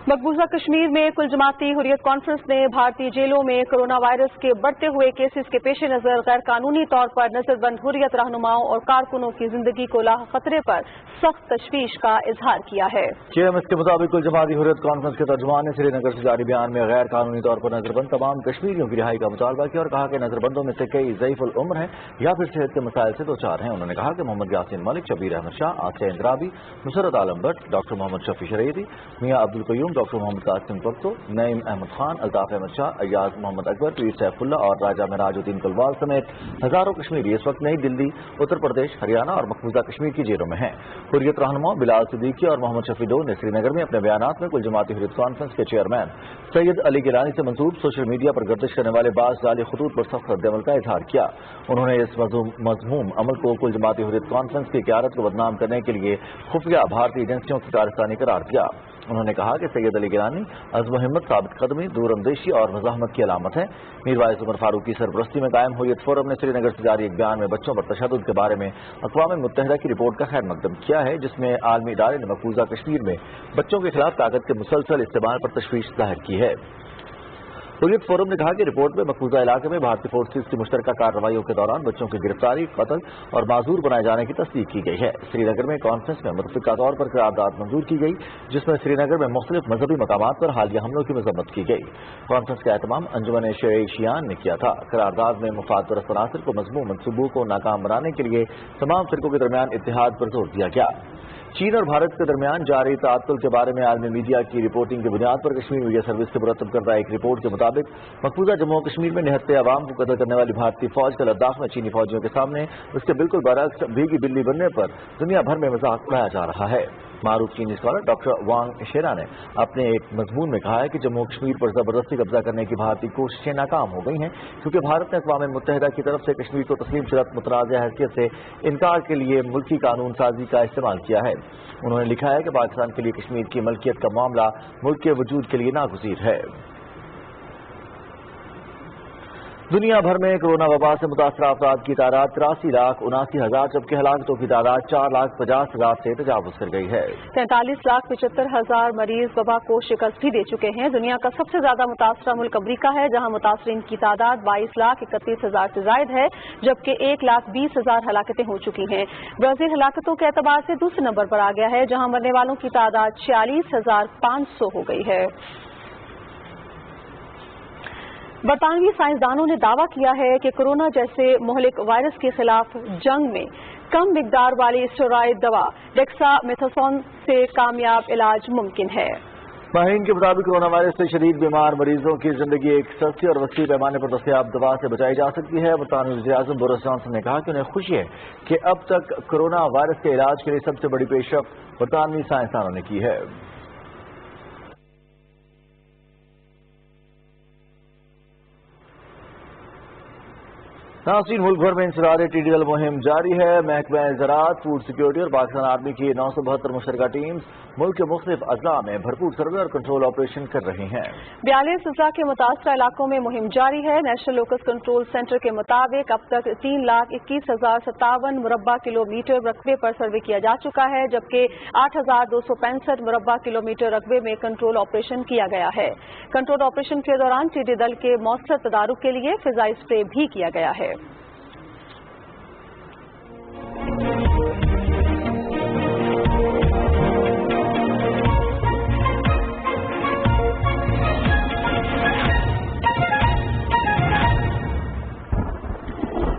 S2: मकबूजा मकबूजा कश्मीर में कुल जमाती हुर्रियत कॉन्फ्रेंस ने भारतीय जेलों में कोरोना वायरस के बढ़ते हुए केसेस के पेश नजर गैर कानूनी तौर पर नजरबंद हुर्रियत रहनुमाओं और कारकुनों की जिंदगी को लाह खतरे पर सख्त तशवीश का इजहार किया है।
S1: जेएमएस के मुताबिक कुल जमाती हुर्रियत कॉन्फ्रेंस के तर्जुमान ने श्रीनगर से जारी बयान में गैर कानूनी तौर पर नजरबंद तमाम कश्मीरियों की रिहाई का मुतालबा किया और कहा कि नजरबंदों में से कई ज़ईफ़ुल उम्र हैं या फिर सेहत के मसाइल से दो चार हैं। उन्होंने कहा कि मोहम्मद यासीन मलिक, शबीर अहमद शाह, आसिया इंद्राबी, नुसरत आलम भट्ट, डॉक्टर मोहम्मद शफी शरीदी, मियां अब्दुल कयूम, डॉक्टर मोहम्मद कासिम पक्तो, नईम अहमद खान, अल्ताफ अहमद शाह, अय्याज मोहम्मद अकबर, पीर सैफुल्ला और राजा मिराजुद्दीन कुलवाल समेत हजारों कश्मीरी इस वक्त नई दिल्ली, उत्तर प्रदेश, हरियाणा और मकबूजा कश्मीर की जेलों में हैं। हुर्रियत रहनुमा बिलाल सिद्दीकी और मोहम्मद शफी डोर ने श्रीनगर में अपने बयानात में कुल जमाती हुर्रियत कॉन्फ्रेंस के चेयरमैन सैयद अली गिलानी से मंसूब सोशल मीडिया पर गर्दिश करने वाले बाज़ जाली खतूत पर सख्त रद्द-ए-अमल का इजहार किया। उन्होंने इस मज़मूम अमल को कुल जमाती हुर्रियत कॉन्फ्रेंस की क़यादत को बदनाम करने के लिए खुफिया भारतीय एजेंसियों की कारस्तानी करार दिया। उन्होंने कहा कि सैयद अली गिलानी अज़्म हिम्मत, साबित कदमी, दूरअंदेशी और मज़ाहमत की अलामत है। मीर वाइस उमर फारूक की सरपरस्ती में कायम हुर्रियत फोरम ने श्रीनगर से जारी एक बयान में बच्चों पर तशद्दुद के बारे में अक़वाम मुत्तहिदा की रिपोर्ट का खैर मकदम किया है, जिसमें आलमी इदारे ने मकबूजा कश्मीर में बच्चों के खिलाफ ताकत के मुसलसल इस्तेमाल पर तशवीश जाहिर की है। हुर्रियत फोरम ने कहा कि रिपोर्ट में मकबूजा इलाके में भारतीय फोर्सेज की मुश्तरका कार्रवाइयों के दौरान बच्चों की गिरफ्तारी, कत्ल और माजूर बनाए जाने की तस्दीक की गई है। श्रीनगर में कॉन्फ्रेंस में मुतफ़िका तौर पर करारदाद मंजूर की गई, जिसमें श्रीनगर में मुख्तलिफ मजहबी मकामात पर हालिया हमलों की मजम्मत की गई। कॉन्फ्रेंस का एहतमाम अंजुमन शियान ने किया था। करारदाद में मुफाद परस्त अनासिर को मज़मूम मनसूबों को नाकाम बनाने के लिए तमाम फिरकों के दरमियान इत्तेहाद पर जोर दिया गया। चीन और भारत के दरमियान जारी ताअत्तुल के बारे में आलमी मीडिया की रिपोर्टिंग की बुनियाद पर कश्मीर मीडिया सर्विस के मुरतब करदा एक रिपोर्ट के मुताबिक मकबूजा जम्मू और कश्मीर में निहत्ते अवाम को कत्ल करने वाली भारतीय फौज का लद्दाख में चीनी फौजियों के सामने उसके बिल्कुल बरअक्स भीगी बिल्ली बनने पर दुनिया भर में मजाक उड़ाया जा रहा है। मारूफ चीनी स्कॉलर डॉक्टर वांग शेरा ने अपने एक मजमून में कहा है कि जम्मू कश्मीर पर जबरदस्ती कब्जा करने की भारतीय कोशिशें नाकाम हो गई हैं, क्योंकि भारत ने अक़वाम मुत्तहिदा की तरफ से कश्मीर को तस्लीम शुदा मुतनाज़ा हैसियत से इनकार के लिए मुल्की कानून साजी का इस्तेमाल किया है। उन्होंने लिखा है कि पाकिस्तान के लिए कश्मीर की मलकियत का मामला मुल्क के वजूद के लिए नागुज़ीर है। दुनिया भर में कोरोना वबा से मुतासर अफराद की तादाद 83,79,000 जबकि हलाकतों की तादाद 4,50,000 से तजावुज़ कर गई है।
S2: 43,75,000 मरीज वबा को शिकस्त भी दे चुके हैं। दुनिया का सबसे ज्यादा मुतासरा मुल्क अमरीका है, जहां मुतासरीन की तादाद 22,31,000 से जायद है, जबकि 1,20,000 हलाकतें हो चुकी हैं। ब्राजील हलाकतों के एतबार से दूसरे नंबर पर आ गया है, जहां मरने वालों की तादाद 46,500 हो गई है। बरतानवी साइंसदानों ने दावा किया है कि कोरोना जैसे मोहलिक वायरस के खिलाफ जंग में कम मिकदार वाली स्टेरॉयड दवा डेक्सामेथासोन से कामयाब इलाज मुमकिन है।
S1: माहिरीन के मुताबिक कोरोना वायरस से शदीद बीमार मरीजों की जिंदगी एक सस्ती और वसी पैमाने पर दस्तयाब दवा से बचाई जा सकती है। बरतानवी वज़ीर-ए-आज़म बोरिस जॉनसन ने कहा कि उन्हें खुशी है कि अब तक कोरोना वायरस के इलाज के लिए सबसे बड़ी पेशरफ्त बरतानवी साइंसदानों ने की है। नाज़रीन, मुल्क भर में इंसदाद टिड्डी दल मुहिम जारी है। महकमा ज़राअत, फूड सिक्योरिटी और पाकिस्तान आर्मी की 972 मुश्तरका टीम्स मुल्क के मुख्तलिफ अजला में भरपूर सर्वे और कंट्रोल ऑपरेशन कर रही हैं।
S2: 42 अजला के मुतासरा इलाकों में मुहिम जारी है। नेशनल लोकस कंट्रोल सेंटर के मुताबिक अब तक 3,21,057 मुरब्बा किलोमीटर रकबे पर सर्वे किया जा चुका है, जबकि 8,265 मुरब्बा किलोमीटर रकबे में कंट्रोल ऑपरेशन किया गया है। कंट्रोल ऑपरेशन के दौरान टिड्डी दल के मौसर तदारुक के लिए फिजाई स्प्रे भी किया गया है।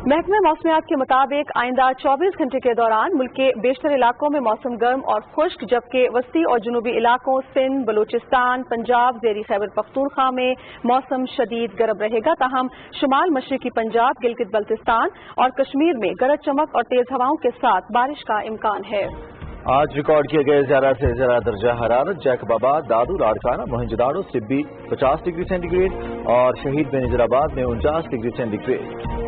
S2: महकमे मौसमियात के मुताबिक आइंदा 24 घंटे के दौरान मुल्क के बेशतर इलाकों में मौसम गर्म और खुश्क, जबकि वस्ती और जुनूबी इलाकों सिंध, बलूचिस्तान, पंजाब, ज़ेरी खैबर पख्तूनख्वा में मौसम शदीद गर्म रहेगा। ताहम शुमाल मशरकी पंजाब, गिलगित बल्तिस्तान और कश्मीर में गरज चमक और तेज हवाओं के साथ बारिश का इम्कान है।
S1: आज रिकॉर्ड किए गए ज़्यादा से ज़्यादा दर्जा हरारत जैकबाबाद, दादू, लाड़काना, मोहनजोदाड़ो, सिब्बी 50 डिग्री सेंटीग्रेड और शहीद बेनज़ीराबाद में 49 डिग्री सेंटीग्रेड।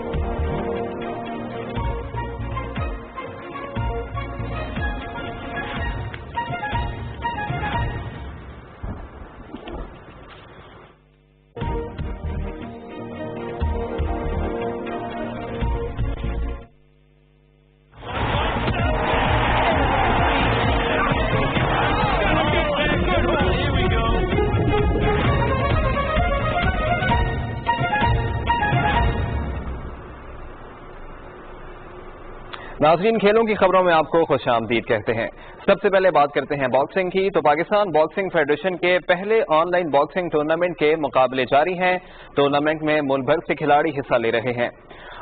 S5: ناظرین، کھیلوں کی خبروں میں آپ کو خوش آمدید کہتے ہیں۔ سب سے پہلے بات کرتے ہیں باکسنگ کی، تو پاکستان باکسنگ فیڈریشن کے پہلے آن لائن باکسنگ ٹورنامنٹ کے مقابلے جاری ہیں۔ ٹورنامنٹ میں ملک بھر سے کھلاڑی حصہ لے رہے ہیں۔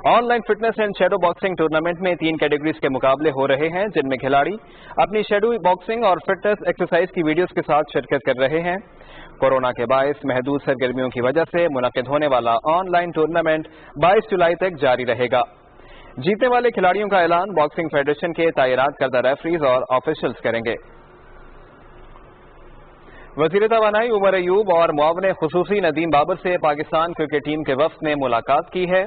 S5: On line fitness and shadow boxing tournament میں 3 کیٹیگریز کے مقابلے ہو رہے ہیں، جن میں کھلاڑی اپنی شیڈو باکسنگ اور فٹنس ایکسرسائز کی ویڈیوز کے ساتھ شرکت کر رہے ہیں۔ کورونا کے باعث محدود سرگرمیوں کی وجہ سے منعقد ہونے والا آن لائن ٹورنامنٹ 22 جولائی تک جاری رہے گا۔ جیتنے والے کھلاڑیوں کا اعلان باکسنگ فیڈریشن کے تعینات کردہ ریفریز اور آفیشلز کریں گے۔ وزیر توانائی عمر ایوب اور معاون خصوصی ندیم بابر سے پاکستان کرکٹ ٹیم کے وفد نے ملاقات کی ہے۔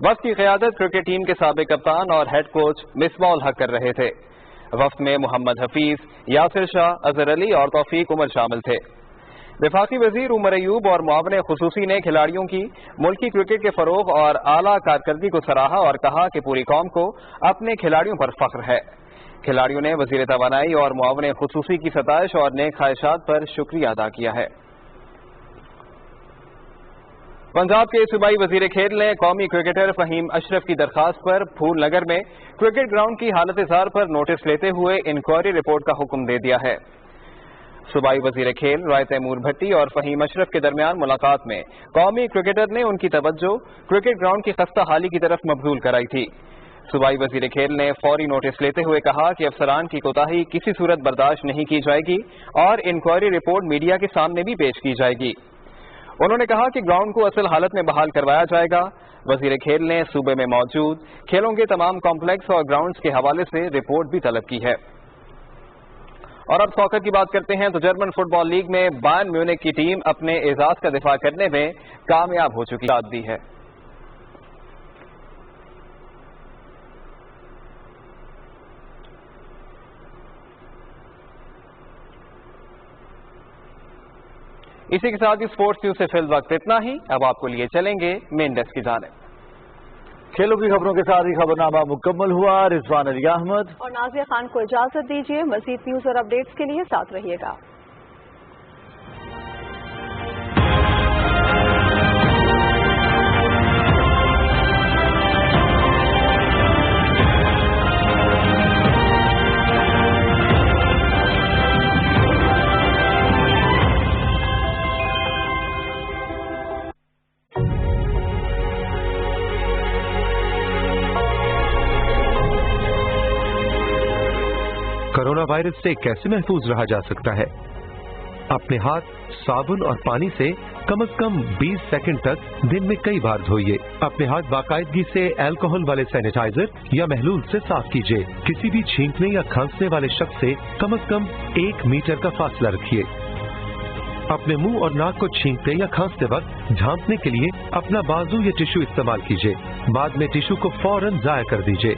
S5: وفد کی قیادت کرکٹ ٹیم کے سابق کپتان اور ہیڈ کوچ مصباح الحق کر رہے تھے۔ وفد میں محمد حفیظ، یاسر شاہ، اظہر علی اور توفیق عمر شامل تھے۔ وفاقی وزیر عمر ایوب اور معاون خصوصی نے کھلاڑیوں کی ملکی کرکٹ کے فروغ اور اعلیٰ کارکردگی کو سراہا اور کہا کہ پوری قوم کو اپنے کھلاڑیوں پر فخر ہے۔ کھلاڑیوں نے وزیر توانائی اور معاون خصوصی کی ستائش اور نیک خواہشات پر شکریہ ادا کیا ہے۔ پنجاب کے صوبائی وزیر کھیل نے قومی کرکٹر فہیم اشرف کی درخواست پر پھول نگر میں کرکٹ گراؤنڈ کی حالت زار پر نوٹس لیتے ہوئے انکوائری رپورٹ کا حکم دے دیا ہے۔ صوبائی وزیر کھیل رائے تیمور بھٹی اور فہیم اشرف کے درمیان ملاقات میں قومی کرکٹر نے ان کی توجہ کرکٹ گراؤنڈ کی خستہ حالی کی طرف مبذول کرائی تھی۔ صوبائی وزیر کھیل نے فوری نوٹس لیتے ہوئے کہا کہ افسران کی کوتاہی کسی صورت برداشت نہیں کی جائے گی اور انکوائری رپورٹ میڈیا کے سامنے بھی پیش کی جائے گی۔ انہوں نے کہا کہ گراؤنڈ کو اصل حالت میں بحال کروایا جائے گا۔ وزیر کھیل نے صوبے میں موجود کھیلوں کے تمام کمپلیکس اور گراؤنڈز کے حوالے سے رپورٹ بھی طلب کی ہے۔ اور اب ساکر کی بات کرتے ہیں تو جرمن فٹ بال لیگ میں بائرن میونخ کی ٹیم اپنے اعزاز کا دفاع کرنے میں کامیاب ہو چکی ہے۔ اسی کے ساتھ ہی اسپورٹس نیوز سے فی الوقت اتنا ہی۔ اب آپ کو لیے چلیں گے مین ڈیسک کی جانب۔
S1: کھیلوں کی خبروں کے ساتھ ہی خبرنامہ مکمل ہوا۔ رضوان علی احمد
S2: اور نازیہ خان کو اجازت دیجیے۔ مزید نیوز اور اپڈیٹس کے لیے ساتھ رہیے گا۔
S6: کورونا وائرس سے کیسے محفوظ رہا جا سکتا ہے؟ اپنے ہاتھ صابن اور پانی سے کم از کم 20 سیکنڈ تک دن میں کئی بار دھوئیے۔ اپنے ہاتھ باقاعدگی سے الکوہل والے سینیٹائزر یا محلول سے صاف کیجیے۔ کسی بھی چھینکنے یا کھانسنے والے شخص سے کم از کم 1 میٹر کا فاصلہ رکھیے۔ اپنے منہ اور ناک کو چھینکتے یا کھانستے وقت ڈھانپنے کے لیے اپنا بازو یا ٹشو استعمال کیجیے۔ بعد میں ٹشو کو فوراً ضائع کر دیجیے۔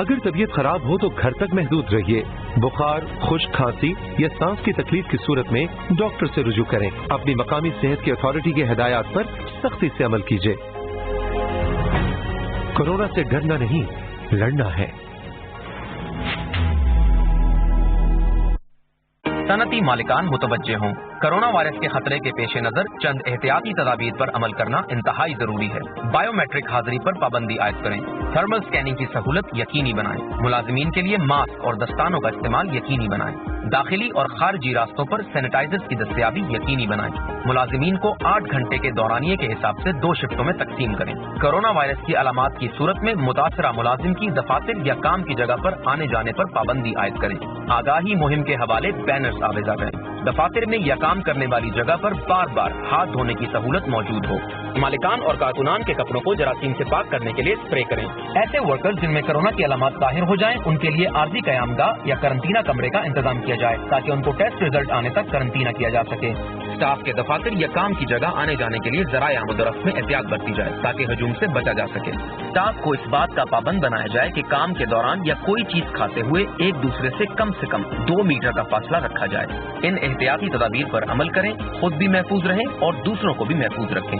S6: اگر طبیعت خراب ہو تو گھر تک محدود رہیے۔ بخار، خشک کھانسی یا سانس کی تکلیف کی صورت میں ڈاکٹر سے رجوع کریں۔ اپنی مقامی صحت کی اتھارٹی کی ہدایات پر سختی سے عمل کیجیے۔ کورونا سے ڈرنا نہیں، لڑنا ہے۔
S8: صنعتی مالکان متوجہ ہوں، کرونا وائرس کے خطرے کے پیش نظر چند احتیاطی تدابیر پر عمل کرنا انتہائی ضروری ہے۔ بائیو میٹرک حاضری پر پابندی عائد کریں، تھرمل اسکیننگ کی سہولت یقینی بنائیں، ملازمین کے لیے ماسک اور دستانوں کا استعمال یقینی بنائیں، داخلی اور خارجی راستوں پر سینیٹائزرز کی دستیابی یقینی بنائیں، ملازمین کو 8 گھنٹے کے دورانیے کے حساب سے 2 شفٹوں میں تقسیم کریں۔ کورونا وائرس کی علامات کی صورت میں متاثرہ ملازم کی دفاتر یا کام کی جگہ پر آنے جانے پر پابندی عائد کریں۔ آگاہی مہم کے حوالے بینرز آویزاں کریں۔ دفاتر میں یا کام کرنے والی جگہ پر بار بار ہاتھ دھونے کی سہولت موجود ہو۔ مالکان اور کارکنان کے کپڑوں کو جراثیم سے پاک کرنے کے لیے اسپرے کریں۔ ایسے ورکر جن میں کورونا کی علامات ظاہر ہو جائیں ان کے لیے عارضی قیام گاہ یا قرنطینہ کمرے کا انتظام کیا جائے تاکہ ان کو ٹیسٹ رزلٹ آنے تک قرنطینہ کیا جا سکے۔ اسٹاف کے دفاتر یا کام کی جگہ آنے جانے کے لیے ذرائع آمد و رفت میں احتیاط برتی جائے تاکہ ہجوم سے بچا جا سکے۔ اسٹاف کو اس بات کا پابند بنایا جائے کہ کام کے دوران یا کوئی چیز کھاتے ہوئے ایک دوسرے سے کم 2 میٹر کا فاصلہ رکھا جائے۔ ان احتیاطی تدابیر پر عمل کریں، خود بھی محفوظ رہیں اور دوسروں کو بھی محفوظ رکھیں۔